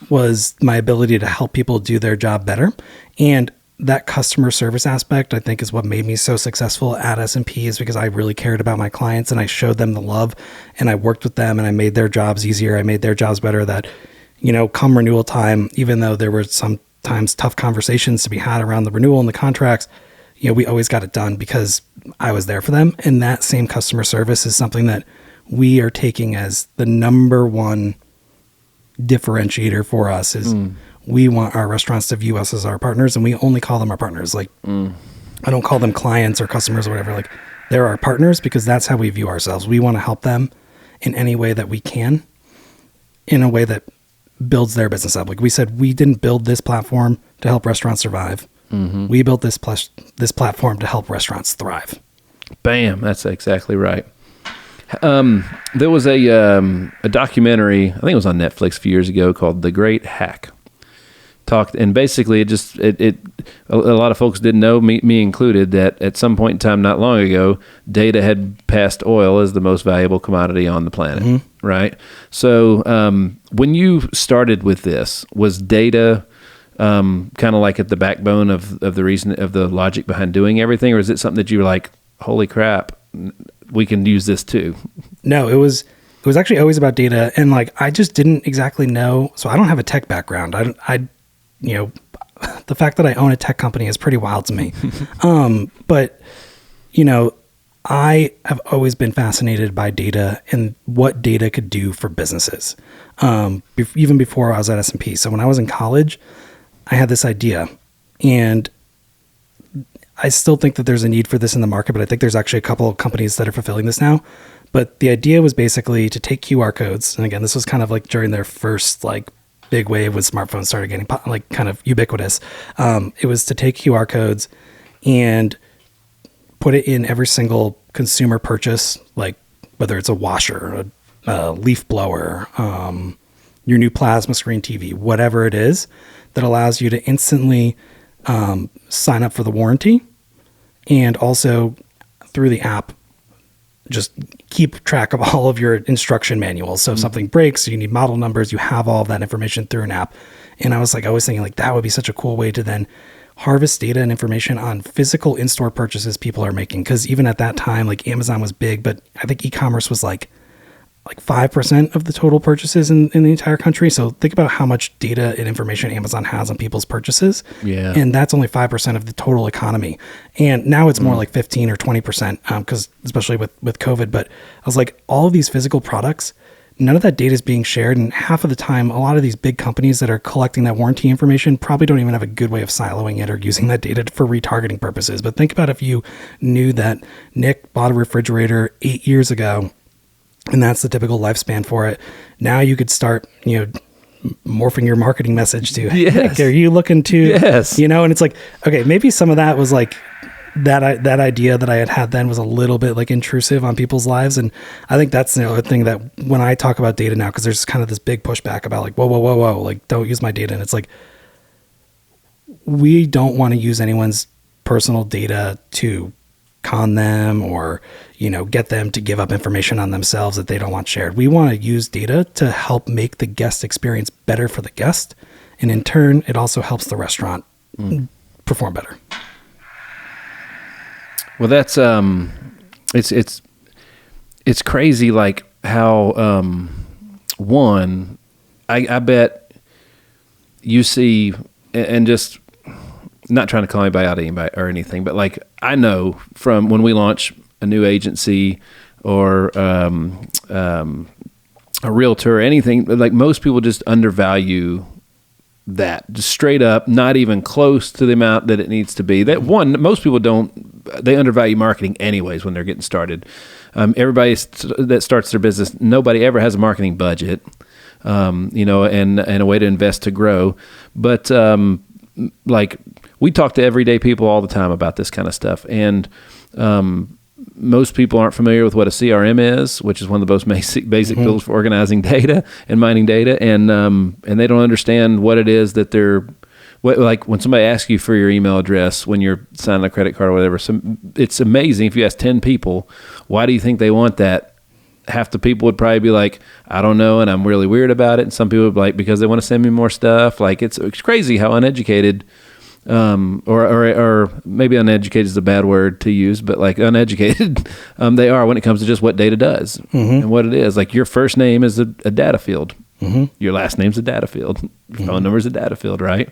Was my ability to help people do their job better. And that customer service aspect, I think, is what made me so successful at S&P, is because I really cared about my clients and I showed them the love and I worked with them and I made their jobs easier. I made their jobs better, that, you know, come renewal time, even though there were sometimes tough conversations to be had around the renewal and the contracts, you know, we always got it done because I was there for them. And that same customer service is something that we are taking as the number one differentiator for us, is we want our restaurants to view us as our partners, and we only call them our partners. Like, I don't call them clients or customers or whatever. Like, they're our partners because that's how we view ourselves. We want to help them in any way that we can, in a way that builds their business up. Like we said, we didn't build this platform to help restaurants survive. We built this platform to help restaurants thrive. Bam. That's exactly right. There was a documentary, I think it was on Netflix a few years ago, called The Great Hack. And basically a lot of folks didn't know, me included, that at some point in time not long ago, data had passed oil as the most valuable commodity on the planet, right? So when you started with this, was data kind of like at the backbone of the reason, of the logic behind doing everything, or is it something that you were like, holy crap, we can use this too? No, it was actually always about data, and like I just didn't exactly know. So I don't have a tech background. I you know, the fact that I own a tech company is pretty wild to me. But you know, I have always been fascinated by data and what data could do for businesses. Even before I was at S&P. So when I was in college, I had this idea, and I still think that there's a need for this in the market, but I think there's actually a couple of companies that are fulfilling this now. But the idea was basically to take QR codes. And again, this was kind of like during their first like big wave when smartphones started getting like kind of ubiquitous. It was to take QR codes and put it in every single consumer purchase, like whether it's a washer, a leaf blower, your new plasma screen TV, whatever it is, that allows you to instantly sign up for the warranty, and also through the app just keep track of all of your instruction manuals. So if something breaks, you need model numbers, you have all of that information through an app. And I was thinking like that would be such a cool way to then harvest data and information on physical in-store purchases people are making. Because even at that time, like Amazon was big, but I think e-commerce was like 5% of the total purchases in the entire country. So think about how much data and information Amazon has on people's purchases. Yeah. And that's only 5% of the total economy. And now it's more like 15 or 20%, because especially with COVID. But I was like, all of these physical products, none of that data is being shared. And half of the time, a lot of these big companies that are collecting that warranty information probably don't even have a good way of siloing it or using that data for retargeting purposes. But think about if you knew that Nick bought a refrigerator 8 years ago, and that's the typical lifespan for it. Now you could start, you know, morphing your marketing message to, yes. Nick, are you looking to, yes. You know, and it's like, okay, maybe some of that was like that idea that I had then was a little bit like intrusive on people's lives. And I think that's the other thing that when I talk about data now, because there's kind of this big pushback about like, whoa, like don't use my data. And it's like, we don't want to use anyone's personal data to con them or, you know, get them to give up information on themselves that they don't want shared. We want to use data to help make the guest experience better for the guest. And in turn, it also helps the restaurant perform better. Well, that's, it's crazy. Like how, one, I bet you see, and just not trying to call anybody out or anything, but like I know from when we launch a new agency or a realtor or anything, like most people just undervalue that, just straight up, not even close to the amount that it needs to be. That one, most people they undervalue marketing anyways when they're getting started. Everybody that starts their business, nobody ever has a marketing budget, you know, and a way to invest to grow. But like we talk to everyday people all the time about this kind of stuff. And most people aren't familiar with what a CRM is, which is one of the most basic tools for organizing data and mining data. And they don't understand what it is that they're like when somebody asks you for your email address when you're signing a credit card or whatever, it's amazing. If you ask 10 people, why do you think they want that? Half the people would probably be like, I don't know, and I'm really weird about it. And some people would be like, because they want to send me more stuff. Like it's crazy how uneducated, or maybe uneducated is a bad word to use, but like uneducated they are when it comes to just what data does and what it is. Like your first name is a data field. Your last name's a data field. Your phone number's a data field, right?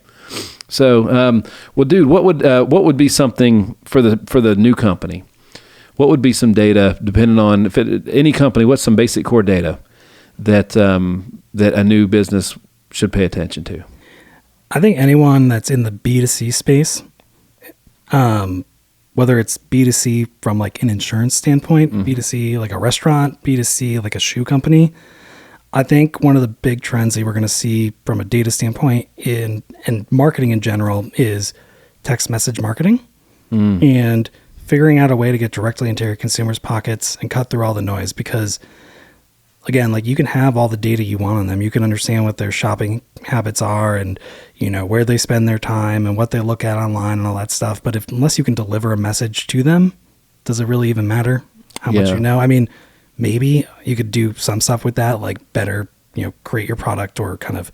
So, well, dude, what would be something for the new company? What would be some data, depending on any company? What's some basic core data that a new business should pay attention to? I think anyone that's in the B2C space, whether it's B2C from like an insurance standpoint, B2C like a restaurant, B2C like a shoe company, I think one of the big trends that we're going to see from a data standpoint in marketing in general is text message marketing and figuring out a way to get directly into your consumers' pockets and cut through all the noise. Because again, like you can have all the data you want on them. You can understand what their shopping habits are and, where they spend their time and what they look at online and all that stuff. But unless you can deliver a message to them, does it really even matter how much you know? I mean, maybe you could do some stuff with that, like better, create your product or kind of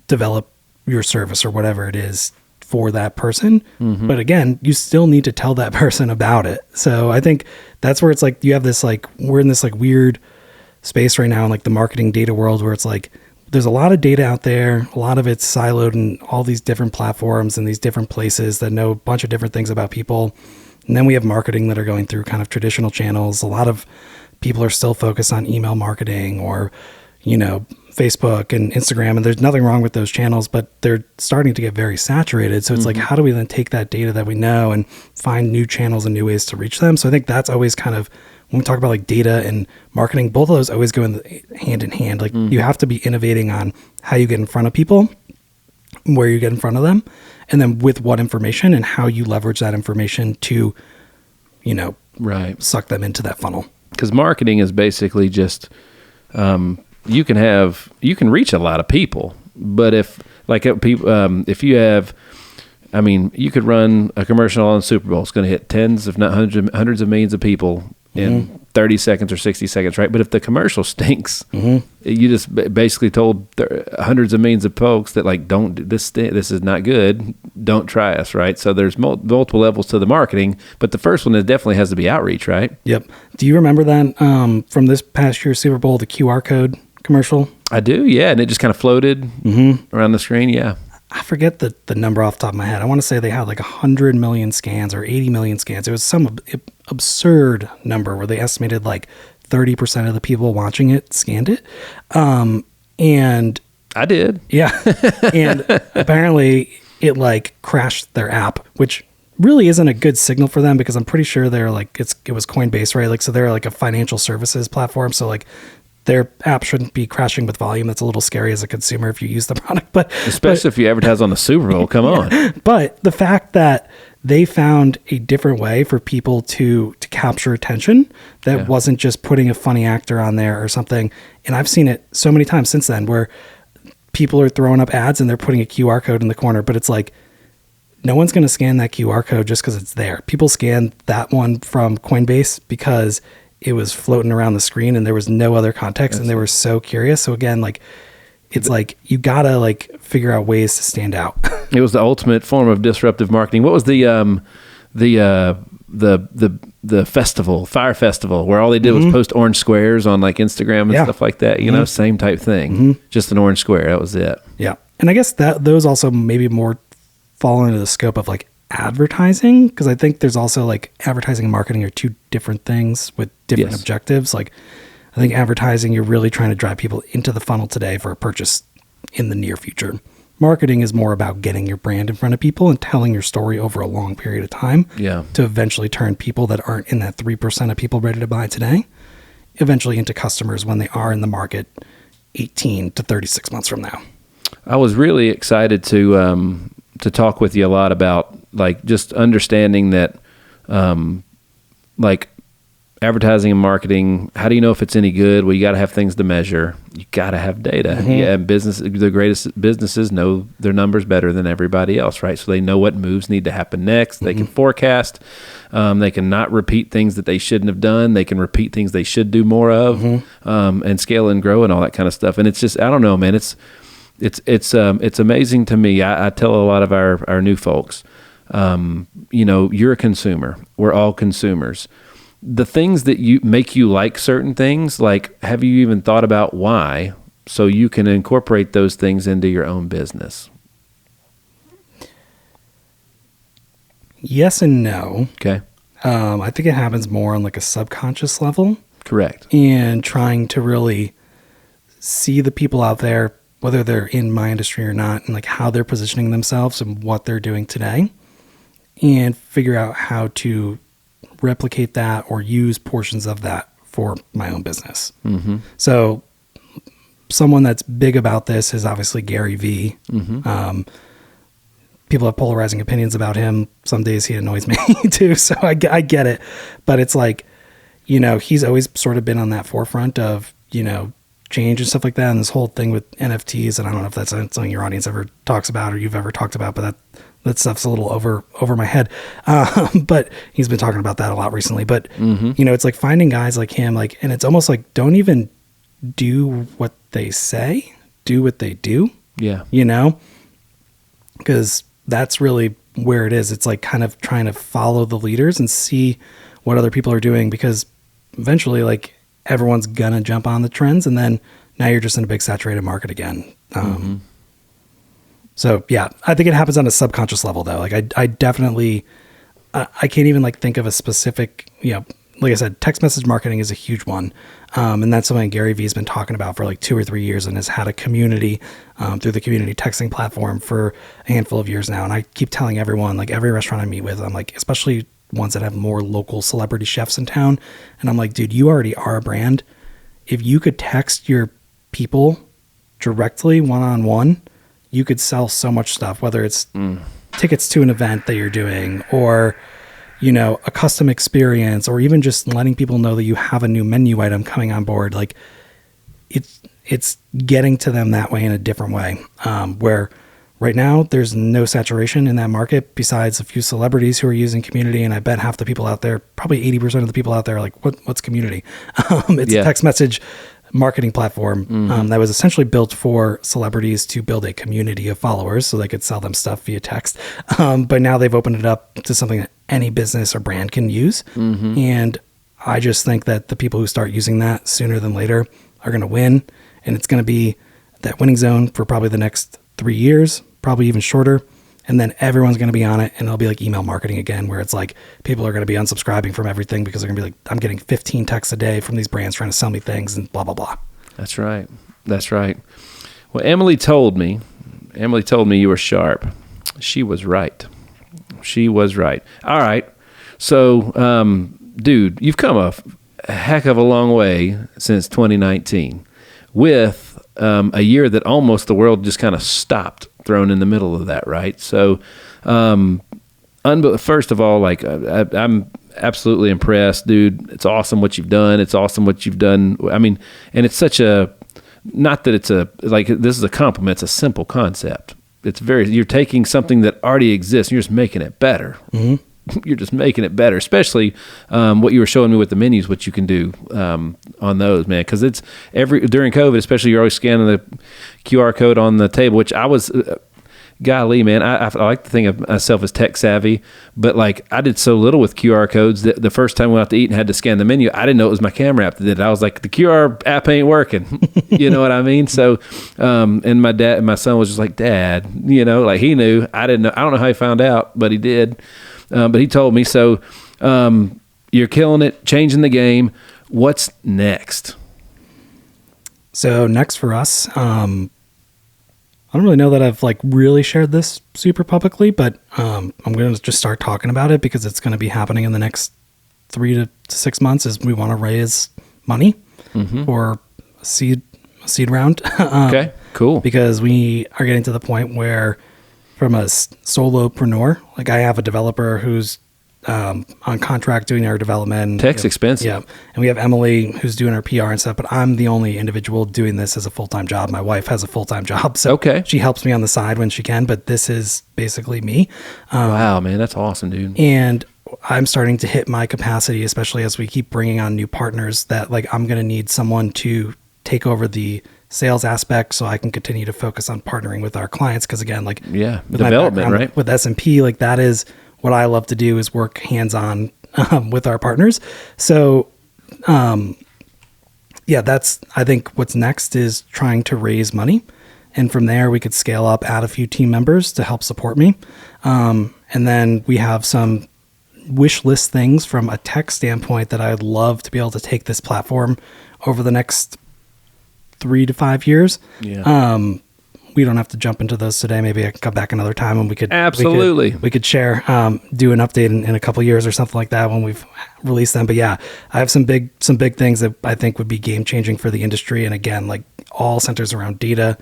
develop your service or whatever it is for that person. But again, you still need to tell that person about it. So I think that's where it's like, you have this, like, we're in this like weird space right now in like the marketing data world where it's like, there's a lot of data out there. A lot of it's siloed in all these different platforms and these different places that know a bunch of different things about people. And then we have marketing that are going through kind of traditional channels. A lot of people are still focused on email marketing or, Facebook and Instagram, and there's nothing wrong with those channels, but they're starting to get very saturated. So it's like, how do we then take that data that we know and find new channels and new ways to reach them? So I think that's always kind of, when we talk about like data and marketing, both of those always go hand in hand. Like you have to be innovating on how you get in front of people, where you get in front of them, and then with what information and how you leverage that information to, suck them into that funnel. Because marketing is basically just, you can reach a lot of people, but if you have, you could run a commercial on Super Bowl. It's going to hit tens, if not hundreds of millions of people in 30 seconds or 60 seconds, right? But if the commercial stinks, you just basically told hundreds of millions of folks that like, this is not good. Don't try us, right? So there's multiple levels to the marketing, but the first one definitely has to be outreach, right? Yep. Do you remember that from this past year's Super Bowl, the QR code commercial? I do, yeah. And it just kind of floated around the screen, yeah. I forget the number off the top of my head. I want to say they had like 100 million scans or 80 million scans. It was some absurd number where they estimated like 30% of the people watching it scanned it. And I did. Yeah. And apparently it like crashed their app, which really isn't a good signal for them because I'm pretty sure they're like, it was Coinbase, right? Like, so they're like a financial services platform. So like, their app shouldn't be crashing with volume. That's a little scary as a consumer if you use the product, but especially if you advertise on the Super Bowl. Come on. But the fact that they found a different way for people to capture attention that wasn't just putting a funny actor on there or something. And I've seen it so many times since then where people are throwing up ads and they're putting a QR code in the corner, but it's like, no one's going to scan that QR code just because it's there. People scan that one from Coinbase because it was floating around the screen and there was no other context and they were so curious. So again, like, it's like, you gotta like figure out ways to stand out. It was the ultimate form of disruptive marketing. What was the festival, Fire Festival, where all they did was post orange squares on like Instagram and stuff like that, you know, same type thing, just an orange square. That was it. Yeah. And I guess that those also maybe more fall into the scope of like advertising, because I think there's also like advertising and marketing are two different things with different objectives. Like, I think advertising, you're really trying to drive people into the funnel today for a purchase in the near future. Marketing is more about getting your brand in front of people and telling your story over a long period of time to eventually turn people that aren't in that 3% of people ready to buy today, eventually into customers when they are in the market 18 to 36 months from now. I was really excited to talk with you a lot about like just understanding that like advertising and marketing, how do you know if it's any good? Well, you got to have things to measure. You got to have data. Yeah, the greatest businesses know their numbers better than everybody else, right? So they know what moves need to happen next. They can forecast. They can not repeat things that they shouldn't have done. They can repeat things they should do more of, and scale and grow and all that kind of stuff. And it's just, I don't know, man. It's amazing to me. I tell a lot of our new folks, you're a consumer. We're all consumers. The things that make you like certain things, like, have you even thought about why, so you can incorporate those things into your own business? Yes and no. Okay. I think it happens more on like a subconscious level. Correct. And trying to really see the people out there, whether they're in my industry or not, and like how they're positioning themselves and what they're doing today, and figure out how to replicate that or use portions of that for my own business. So someone that's big about this is obviously Gary Vee. People have polarizing opinions about him. Some days he annoys me too. So I get it, but it's like, he's always sort of been on that forefront of, change and stuff like that. And this whole thing with NFTs, and I don't know if that's something your audience ever talks about or you've ever talked about, but that stuff's a little over my head. But he's been talking about that a lot recently. But, it's like finding guys like him, and it's almost like, don't even do what they say, do what they do. Yeah. Because that's really where it is. It's like kind of trying to follow the leaders and see what other people are doing, because eventually, like, everyone's gonna jump on the trends, and then now you're just in a big saturated market again. So yeah, I think it happens on a subconscious level though. Like I definitely, I can't even like think of a specific, like I said, text message marketing is a huge one. And that's something Gary Vee's been talking about for like 2 or 3 years, and has had a community through the community texting platform for a handful of years now. And I keep telling everyone, like every restaurant I meet with, I'm like, especially ones that have more local celebrity chefs in town. And I'm like, dude, you already are a brand. If you could text your people directly one-on-one, you could sell so much stuff, whether it's tickets to an event that you're doing, or, a custom experience, or even just letting people know that you have a new menu item coming on board. Like it's getting to them that way in a different way. Where right now there's no saturation in that market besides a few celebrities who are using community. And I bet half the people out there, probably 80% of the people out there are like, what's community? It's a text message marketing platform that was essentially built for celebrities to build a community of followers so they could sell them stuff via text. But now they've opened it up to something that any business or brand can use. And I just think that the people who start using that sooner than later are going to win. And it's going to be that winning zone for probably the next 3 years, probably even shorter. And then everyone's going to be on it, and it'll be like email marketing again, where it's like people are going to be unsubscribing from everything because they're going to be like, I'm getting 15 texts a day from these brands trying to sell me things and blah, blah, blah. That's right. Well, Emily told me you were sharp. She was right. All right. So, dude, you've come a heck of a long way since 2019 with a year that almost the world just kind of stopped, thrown in the middle of that, right? So, first of all, like I'm absolutely impressed, dude. It's awesome what you've done. I mean, and it's such a, not that it's this is a compliment. It's a simple concept. You're taking something that already exists and you're just making it better. You're just making it better, especially what you were showing me with the menus, what you can do on those, man. Because it's during COVID, especially, you're always scanning the QR code on the table, which I was, golly, man, I like to think of myself as tech savvy, but like I did so little with QR codes that the first time we went out to eat and had to scan the menu, I didn't know it was my camera app that did it. I was like, the QR app ain't working. You know what I mean? So, and my son was just like, Dad, like he knew. I didn't know. I don't know how he found out, but he did. But he told me. So you're killing it, changing the game. What's next? So next for us, I don't really know that I've like really shared this super publicly, but I'm going to just start talking about it because it's going to be happening in the next 3 to 6 months. Is we want to raise money for a seed round. Okay, cool. Because we are getting to the point where, from a solopreneur, like I have a developer who's on contract doing our development. Tech's expensive. Yeah. And we have Emily who's doing our PR and stuff, but I'm the only individual doing this as a full-time job. My wife has a full-time job. So Okay. she helps me on the side when she can, but this is basically me. Wow, man, that's awesome, dude. And I'm starting to hit my capacity, especially as we keep bringing on new partners, that like I'm going to need someone to take over the sales aspect so I can continue to focus on partnering with our clients. Cause again, like Yeah, with my development, background right? with S&P, like that is what I love to do, is work hands-on with our partners. So, yeah, that's, I think what's next is trying to raise money. And from there we could scale up, add a few team members to help support me. And then we have some wish list things from a tech standpoint that I'd love to be able to take this platform over the next 3 to 5 years. Yeah. We don't have to jump into those today. Maybe I can come back another time and Absolutely. we could share, do an update in a couple of years or something like that when we've released them. But yeah, I have some big things that I think would be game changing for the industry. And again, like all centers around data,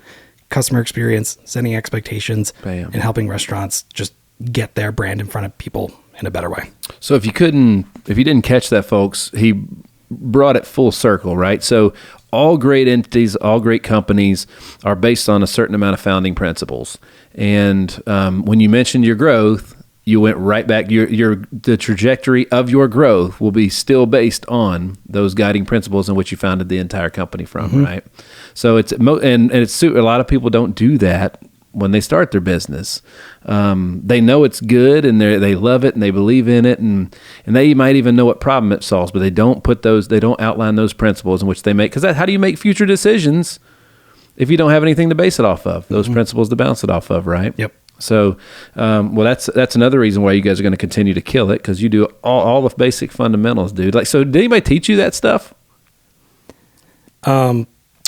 customer experience, setting expectations, Bam. and helping restaurants just get their brand in front of people in a better way. So if you didn't catch that, folks, he brought it full circle, right? So all great entities, all great companies are based on a certain amount of founding principles. And when you mentioned your growth, you went right back. The trajectory of your growth will be still based on those guiding principles in which you founded the entire company from, right? So it's a lot of people don't do that when they start their business. They know it's good and they love it and they believe in it, and they might even know what problem it solves, but they don't outline those principles in which they make, because how do you make future decisions if you don't have anything to base it off of, those principles to bounce it off of, right? Yep. So, that's another reason why you guys are going to continue to kill it, because you do all the basic fundamentals, dude. Like, so did anybody teach you that stuff?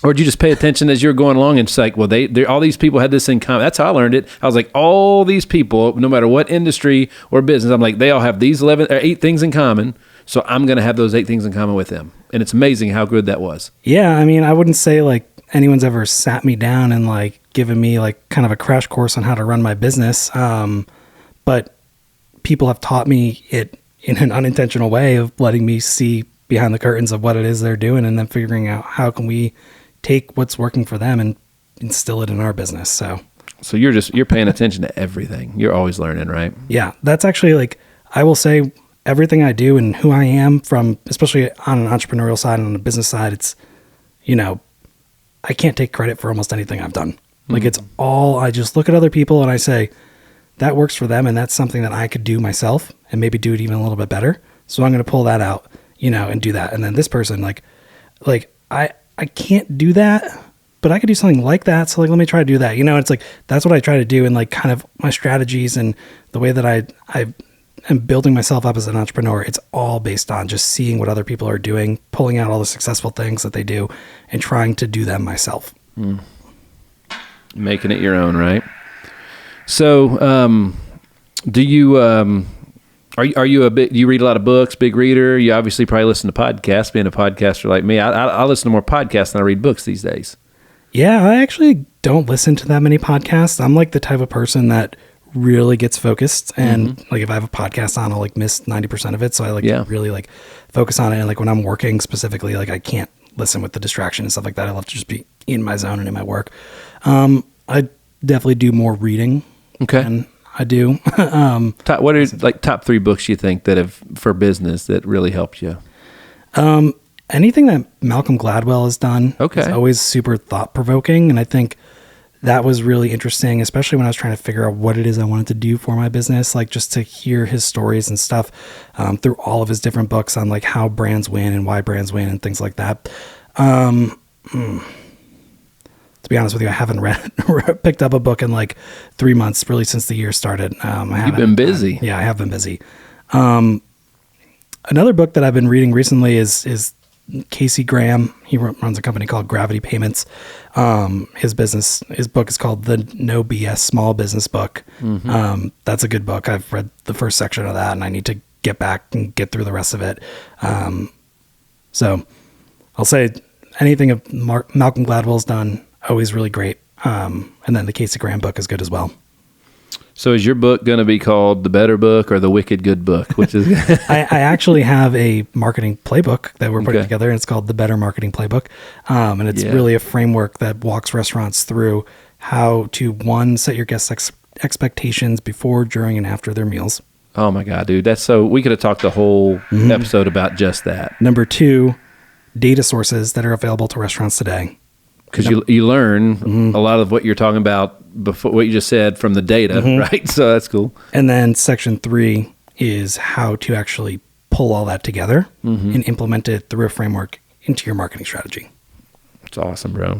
Or did you just pay attention as you were going along and it's like, well, they all these people had this in common? That's how I learned it. I was like, all these people, no matter what industry or business, I'm like, they all have these 8 things in common. So I'm going to have those 8 things in common with them. And it's amazing how good that was. Yeah. I mean, I wouldn't say like anyone's ever sat me down and like given me like kind of a crash course on how to run my business. But people have taught me it in an unintentional way of letting me see behind the curtains of what it is they're doing, and then figuring out how can we take what's working for them and instill it in our business. So you're paying attention to everything. You're always learning, right? Yeah, that's actually like, I will say everything I do and who I am, from, especially on an entrepreneurial side and on the business side, it's, I can't take credit for almost anything I've done. Like it's all, I just look at other people and I say, that works for them. And that's something that I could do myself and maybe do it even a little bit better. So I'm going to pull that out, and do that. And then this person, like I can't do that, but I could do something like that. So like, let me try to do that. It's like, that's what I try to do. And like kind of my strategies and the way that I am building myself up as an entrepreneur, it's all based on just seeing what other people are doing, pulling out all the successful things that they do and trying to do them myself. Making it your own, right? So, do you, are you do you read a lot of books, big reader? You obviously probably listen to podcasts, being a podcaster like me. I listen to more podcasts than I read books these days. Yeah, I actually don't listen to that many podcasts. I'm like the type of person that really gets focused, and like if I have a podcast on, I'll like miss 90% of it. So I like to really like focus on it. And like when I'm working specifically, like I can't listen with the distraction and stuff like that. I love to just be in my zone and in my work. I definitely do more reading. Okay. And I do. What are like top 3 books you think that have for business that really helped you? Anything that Malcolm Gladwell has done is always super thought provoking. And I think that was really interesting, especially when I was trying to figure out what it is I wanted to do for my business, like just to hear his stories and stuff through all of his different books on like how brands win and why brands win and things like that. To be honest with you, I haven't picked up a book in like 3 months, really, since the year started. You've been busy. Yeah, I have been busy. Another book that I've been reading recently is Casey Graham. He runs a company called Gravity Payments. His book is called The No BS Small Business Book. That's a good book. I've read the first section of that, and I need to get back and get through the rest of it. So I'll say anything of Malcolm Gladwell's done, always really great. And then the Casey Graham book is good as well. So is your book going to be called The Better Book or The Wicked Good Book? Which is I actually have a marketing playbook that we're putting Okay. together, and it's called The Better Marketing Playbook. And it's really a framework that walks restaurants through how to, one, set your guests' expectations before, during, and after their meals. Oh my God, dude. That's so, we could have talked the whole episode about just that. Number two, data sources that are available to restaurants today. Because you learn a lot of what you're talking about before, what you just said from the data, right? So that's cool. And then section 3 is how to actually pull all that together and implement it through a framework into your marketing strategy. It's awesome, bro.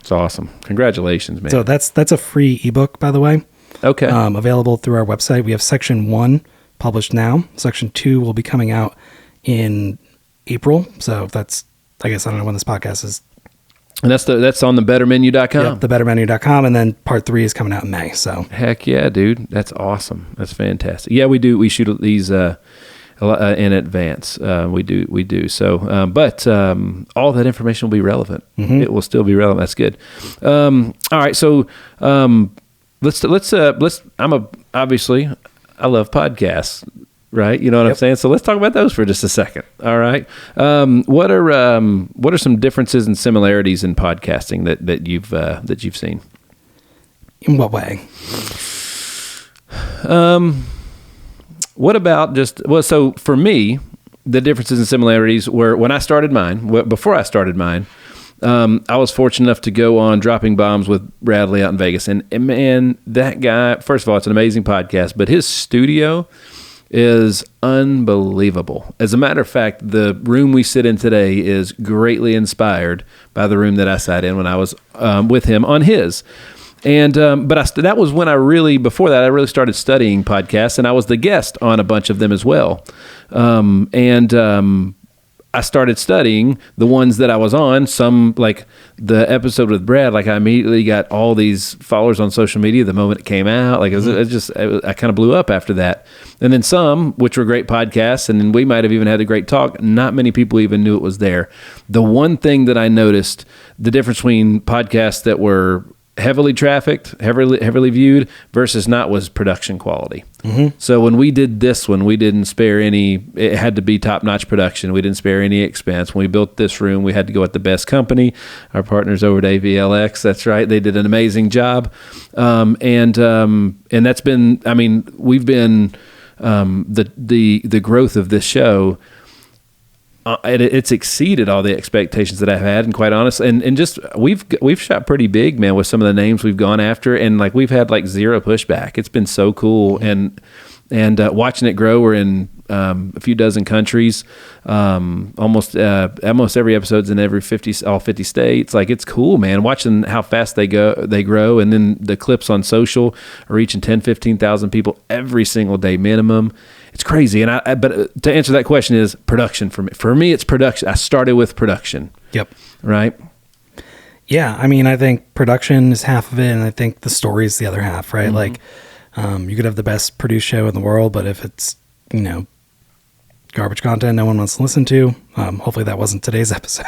It's awesome. Congratulations, man. So that's a free ebook, by the way. Okay. Available through our website. We have section 1 published now. Section 2 will be coming out in April. So that's, I guess, I don't know when this podcast is. And that's on the bettermenu.com. Yep, thebettermenu.com. And then part 3 is coming out in May. So Heck yeah, dude. That's awesome. That's fantastic. Yeah, we do. We shoot these in advance. We do. So, but all that information will be relevant. It will still be relevant. That's good. All right. So, let's. Obviously, I love podcasts. Right, you know what I'm saying. So let's talk about those for just a second. All right, what are some differences and similarities in podcasting that you've seen? in what way? What about so for me, the differences and similarities were when I started mine. Before I started mine, I was fortunate enough to go on Dropping Bombs with Bradley out in Vegas, and man, that guy. First of all, it's an amazing podcast, but his studio is unbelievable. As a matter of fact, the room we sit in today is greatly inspired by the room that I sat in when I was with him on his. And that was when before that I really started studying podcasts, and I was the guest on a bunch of them as well. I started studying the ones that I was on. Some, like the episode with Brad, like I immediately got all these followers on social media the moment it came out. Like I kind of blew up after that. And then some, which were great podcasts, and then we might have even had a great talk. Not many people even knew it was there. The one thing that I noticed, the difference between podcasts that were heavily trafficked, heavily viewed versus not, was production quality. So when we did this one, we didn't spare any. It had to be top-notch production. We didn't spare any expense. When we built this room, we had to go with the best company, our partners over at AVLX. That's right. They did an amazing job. And that's been, I mean, we've been, the growth of this show, it's exceeded all the expectations that I've had, and quite honestly, and just we've shot pretty big, man, with some of the names we've gone after, and like we've had like zero pushback. It's been so cool, and watching it grow. We're in a few dozen countries, almost every episode's in all 50 states. Like, it's cool, man, watching how fast they grow, and then the clips on social are reaching 10,000-15,000 people every single day minimum. It's crazy. But to answer that question is production for me. For me, it's production. I started with production. Yep. Right. Yeah. I mean, I think production is half of it, and I think the story is the other half, right? Like, you could have the best produced show in the world, but if it's, garbage content no one wants to listen to, hopefully that wasn't today's episode.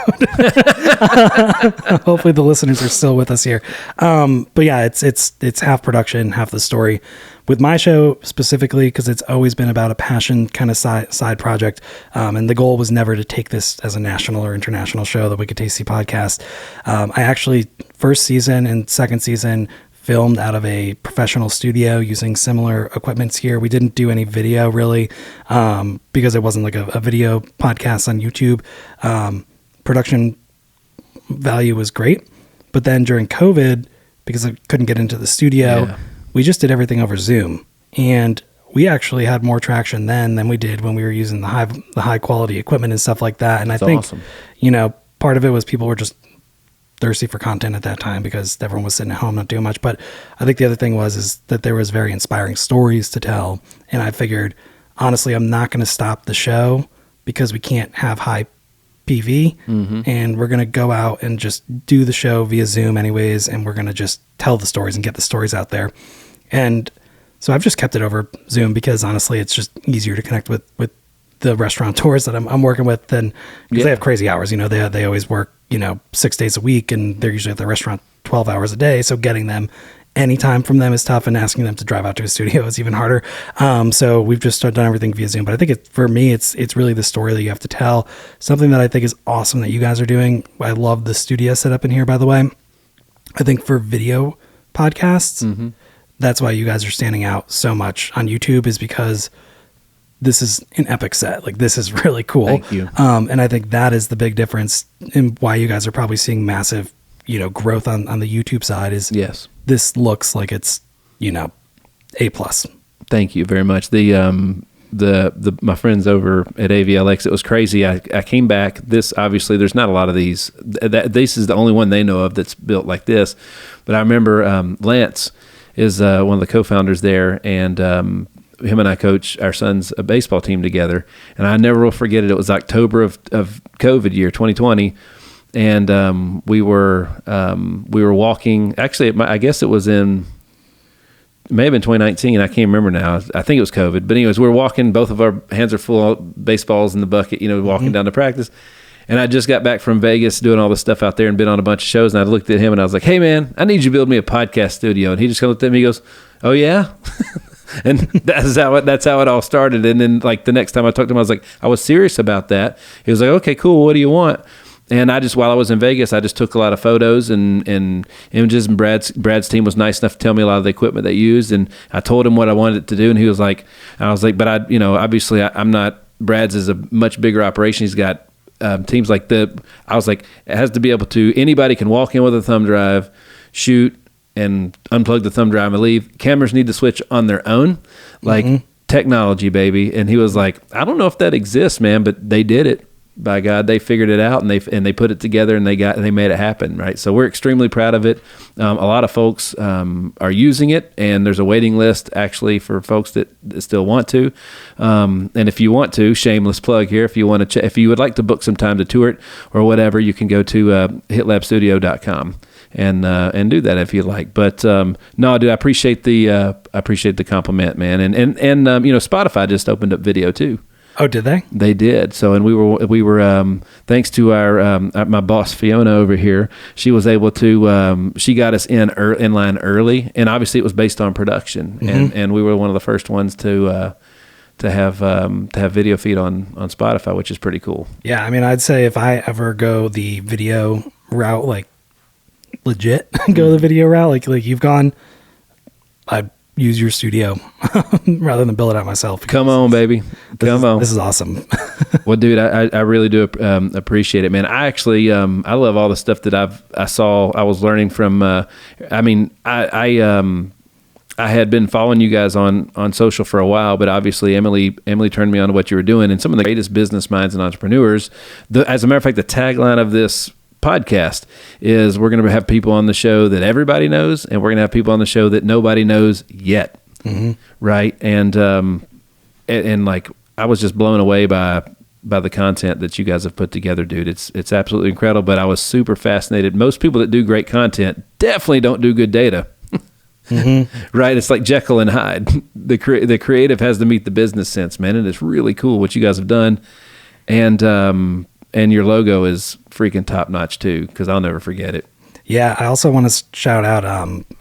Hopefully the listeners are still with us here. But yeah, it's half production, half the story. With my show specifically, because it's always been about a passion kind of side project, and the goal was never to take this as a national or international show, the Wicked Tasty podcast. I actually, first season and second season, filmed out of a professional studio using similar equipments here. We didn't do any video really, because it wasn't like a video podcast on YouTube. Production value was great, but then during COVID, because I couldn't get into the studio, we just did everything over Zoom, and we actually had more traction then than we did when we were using the high quality equipment and stuff like that. And I think, awesome. Part of it was people were just thirsty for content at that time because everyone was sitting at home not doing much. But I think the other thing is that there was very inspiring stories to tell, and I figured, honestly, I'm not going to stop the show because we can't have high PV, and we're going to go out and just do the show via Zoom anyways, and we're going to just tell the stories and get the stories out there. And so I've just kept it over Zoom because honestly, it's just easier to connect with the restaurateurs that I'm working with than, because they have crazy hours. They always work 6 days a week, and they're usually at the restaurant 12 hours a day. So getting them any time from them is tough, and asking them to drive out to a studio is even harder. So we've just done everything via Zoom. But I think for me, it's really the story that you have to tell. Something that I think is awesome that you guys are doing. I love the studio setup in here, by the way. I think for video podcasts, that's why you guys are standing out so much on YouTube, is because this is an epic set. Like, this is really cool. Thank you. And I think that is the big difference in why you guys are probably seeing massive, growth on the YouTube side is Yes. This looks like it's, A+. Thank you very much. My friends over at AVLX, it was crazy. I came back. This, obviously, there's not a lot of these. This is the only one they know of that's built like this. But I remember Lance is one of the co-founders there, and him and I coach our son's baseball team together. And I never will forget it. It was October of COVID year, 2020. And we were walking. Actually, I guess it was it may have been 2019. I can't remember now. I think it was COVID. But anyways, we were walking. Both of our hands are full of baseballs in the bucket, walking down to practice. And I just got back from Vegas doing all this stuff out there and been on a bunch of shows. And I looked at him and I was like, "Hey, man, I need you to build me a podcast studio." And he just looked at me. He goes, "Oh, yeah?" And that's how it all started. And then the next time I talked to him, I was serious about that. He was like, "Okay, cool. What do you want?" And while I was in Vegas, I just took a lot of photos and images, and Brad's team was nice enough to tell me a lot of the equipment they used. And I told him what I wanted it to do. And he was like, but obviously I'm not, Brad's is a much bigger operation. He's got teams I was like, it has to be able to, anybody can walk in with a thumb drive, shoot and unplug the thumb drive and leave. Cameras need to switch on their own, technology, baby. And he was like, "I don't know if that exists, man, but they did it. By God, they figured it out, and they put it together, and they made it happen." Right. So we're extremely proud of it. A lot of folks are using it, and there's a waiting list actually for folks that still want to. And if you want to, shameless plug here, if you want to, if you would like to book some time to tour it or whatever, you can go to hitlabstudio.com and do that if you like. But no, dude, I appreciate the compliment, man. And Spotify just opened up video too. Oh, did they? They did. So, and we were thanks to our my boss Fiona over here. She was able to she got us in line early, and obviously it was based on production, and we were one of the first ones to have video feed on Spotify, which is pretty cool. Yeah, I mean, I'd say if I ever go the video route, like legit go the video route, like you've gone, I'd use your studio rather than build it out myself. Come on, baby. Come on. This is awesome. Well, dude, I really do appreciate it, man. I actually, I love all the stuff that I was learning from, I had been following you guys on social for a while, but obviously Emily turned me on to what you were doing, and some of the greatest business minds and entrepreneurs. As a matter of fact, the tagline of this podcast is we're going to have people on the show that everybody knows, and we're going to have people on the show that nobody knows yet. Right. And like, I was just blown away by the content that you guys have put together, dude. It's absolutely incredible, but I was super fascinated. Most people that do great content definitely don't do good data. Right. It's like Jekyll and Hyde. The creative has to meet the business sense, man. And it's really cool what you guys have done. And your logo is freaking top notch too, because I'll never forget it. Yeah, I also want to shout out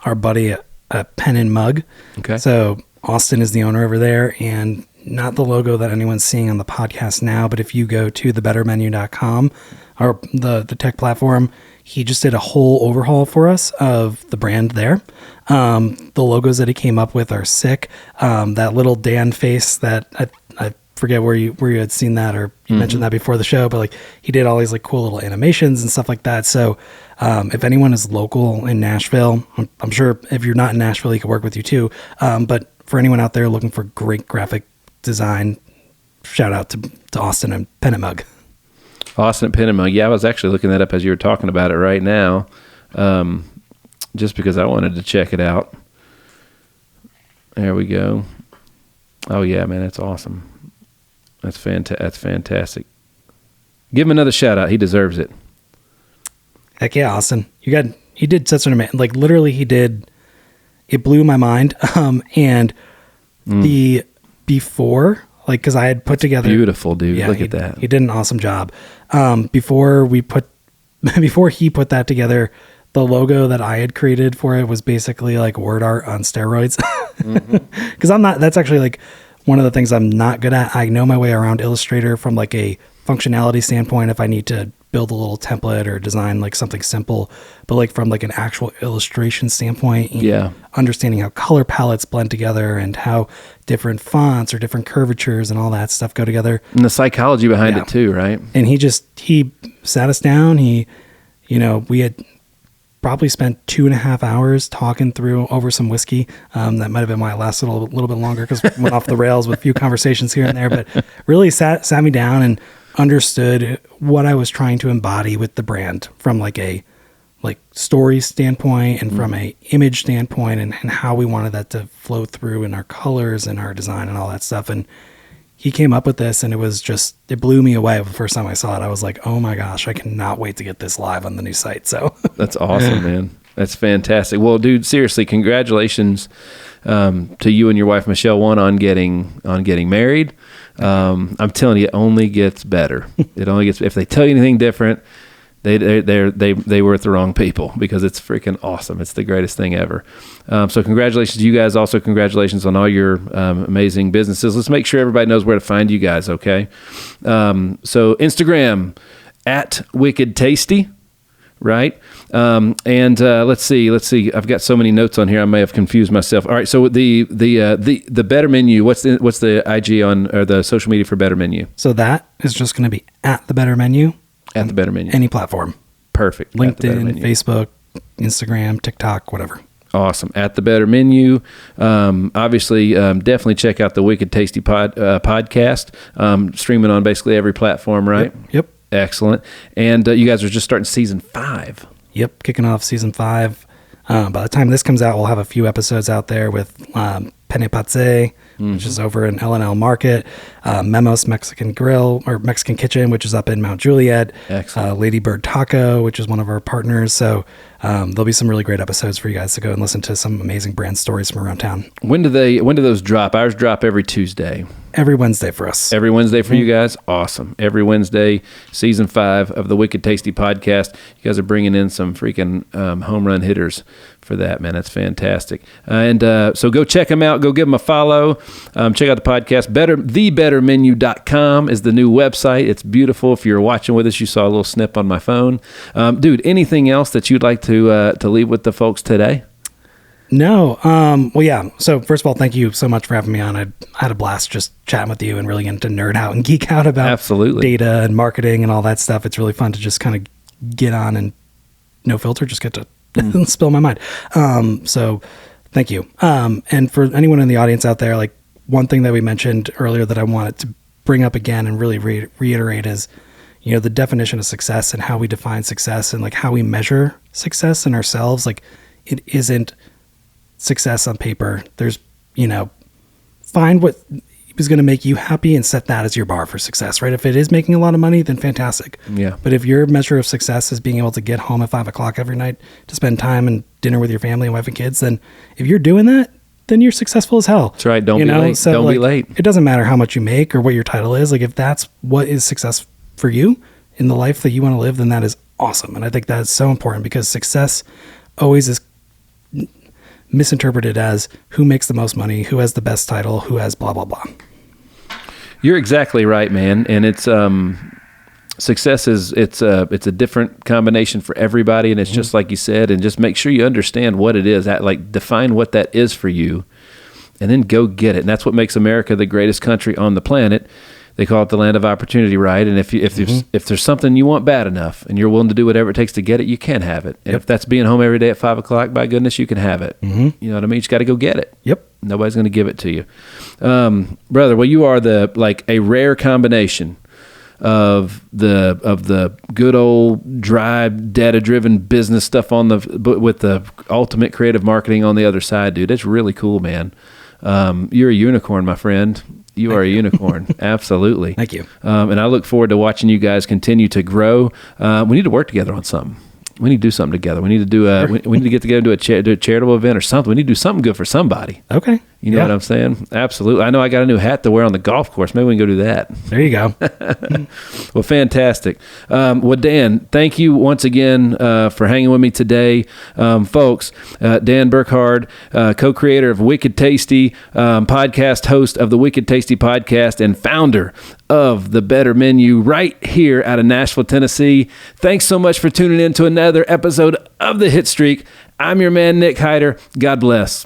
our buddy at Pen and Mug. Okay. So Austin is the owner over there, and not the logo that anyone's seeing on the podcast now, but if you go to thebettermenu.com or the tech platform, he just did a whole overhaul for us of the brand there. The logos that he came up with are sick. That little Dan face that I forget where you had seen that, or you mentioned that before the show, but like he did all these like cool little animations and stuff like that. So if anyone is local in Nashville, I'm sure if you're not in Nashville, he could work with you too. But for anyone out there looking for great graphic design, shout out to Austin and Pen and Mug. Austin and Pen and Mug. Yeah, I was actually looking that up as you were talking about it right now, just because I wanted to check it out. There we go. Oh yeah, man, that's awesome. That's fantastic. Give him another shout out. He deserves it. Heck yeah, Austin. He did such an amazing, like literally he did, it blew my mind. And the before, like, cause I had put together. Beautiful, dude. Yeah, Look at that. He did an awesome job. Before he put that together, the logo that I had created for it was basically like word art on steroids. Because that's actually like one of the things I'm not good at. I know my way around Illustrator from like a functionality standpoint if I need to build a little template or design like something simple, but like from like an actual illustration standpoint, and understanding how color palettes blend together and how different fonts or different curvatures and all that stuff go together. And the psychology behind it too, right? And he sat us down. We had probably spent 2.5 hours talking through over some whiskey. That might've been why it lasted a little bit longer, because we went off the rails with a few conversations here and there, but really sat me down and understood what I was trying to embody with the brand from like a story standpoint and from a image standpoint, and how we wanted that to flow through in our colors and our design and all that stuff. And he came up with this, and it blew me away the first time I saw it. I was like, oh my gosh, I cannot wait to get this live on the new site. So that's awesome, man. That's fantastic. Well, dude, seriously, congratulations to you and your wife, Michelle, on getting married. I'm telling you, it only gets better. It only gets, if they tell you anything different, they were with the wrong people, because it's freaking awesome. It's the greatest thing ever. So congratulations to you guys. Also, congratulations on all your amazing businesses. Let's make sure everybody knows where to find you guys. Okay. So Instagram at Wicked Tasty. Right. And let's see. I've got so many notes on here. I may have confused myself. All right. So the Better Menu, what's the IG on, or the social media for Better Menu? So that is just going to be at the Better Menu. At the Better Menu. Any platform. Perfect. LinkedIn, Facebook, Instagram, TikTok, whatever. Awesome. At the Better Menu. Obviously, definitely check out the Wicked Tasty podcast. Streaming on basically every platform, right? Yep. Excellent. And you guys are just starting season 5. Yep, kicking off season 5. By the time this comes out, we'll have a few episodes out there with Penne Pazze, which is over in L&L Market, Memos Mexican Grill, or Mexican Kitchen, which is up in Mount Juliet. Excellent. Lady Bird Taco, which is one of our partners. So there'll be some really great episodes for you guys to go and listen to some amazing brand stories from around town. When do those drop? Ours drop every Tuesday. Every Wednesday for us. Every Wednesday for you guys? Awesome. Every Wednesday, season 5 of the Wicked Tasty podcast. You guys are bringing in some freaking home run hitters for that, man. That's fantastic. And so go check them out. Go give them a follow. Check out the podcast. Thebettermenu.com is the new website. It's beautiful. If you're watching with us, you saw a little snip on my phone. Dude, anything else that you'd like to leave with the folks today? No. Well, yeah. So first of all, thank you so much for having me on. I had a blast just chatting with you and really getting to nerd out and geek out about data and marketing and all that stuff. It's really fun to just kind of get on and no filter, just get to spill my mind. So thank you. And for anyone in the audience out there, like one thing that we mentioned earlier that I wanted to bring up again and really reiterate is, the definition of success and how we define success and like how we measure success in ourselves. Like it isn't success on paper. There's, find what is going to make you happy and set that as your bar for success, right? If it is making a lot of money, then fantastic. Yeah. But if your measure of success is being able to get home at 5:00 every night to spend time and dinner with your family and wife and kids, then if you're doing that, then you're successful as hell. That's right. Don't be late. So don't be late. It doesn't matter how much you make or what your title is. Like if that's what is success for you in the life that you want to live, then that is awesome. And I think that's so important, because success always is misinterpreted as who makes the most money, who has the best title, who has blah, blah, blah. You're exactly right, man. And it's, success it's a different combination for everybody. And it's just like you said, and just make sure you understand what it is, define what that is for you, and then go get it. And that's what makes America the greatest country on the planet. They call it the land of opportunity, right? And if there's something you want bad enough and you're willing to do whatever it takes to get it, you can have it. And if that's being home every day at 5:00, by goodness, you can have it. You know what I mean? You just got to go get it. Yep. Nobody's going to give it to you. Brother, well, you are a rare combination of the good old dry data-driven business stuff but with the ultimate creative marketing on the other side, dude. It's really cool, man. You're a unicorn, my friend. You are a unicorn. Absolutely. Thank you. And I look forward to watching you guys continue to grow. We need to work together on something. We need to do something together. We need to do we need to get together and do a charitable event or something. We need to do something good for somebody. Okay. You know what I'm saying? Absolutely. I know I got a new hat to wear on the golf course. Maybe we can go do that. There you go. Well, fantastic. Well, Dan, thank you once again for hanging with me today. Folks, Dan Burkard, co-creator of Wicked Tasty, podcast host of the Wicked Tasty podcast, and founder of the Better Menu right here out of Nashville, Tennessee. Thanks so much for tuning in to another episode of the Hit Streak. I'm your man, Nick Hyder. God bless.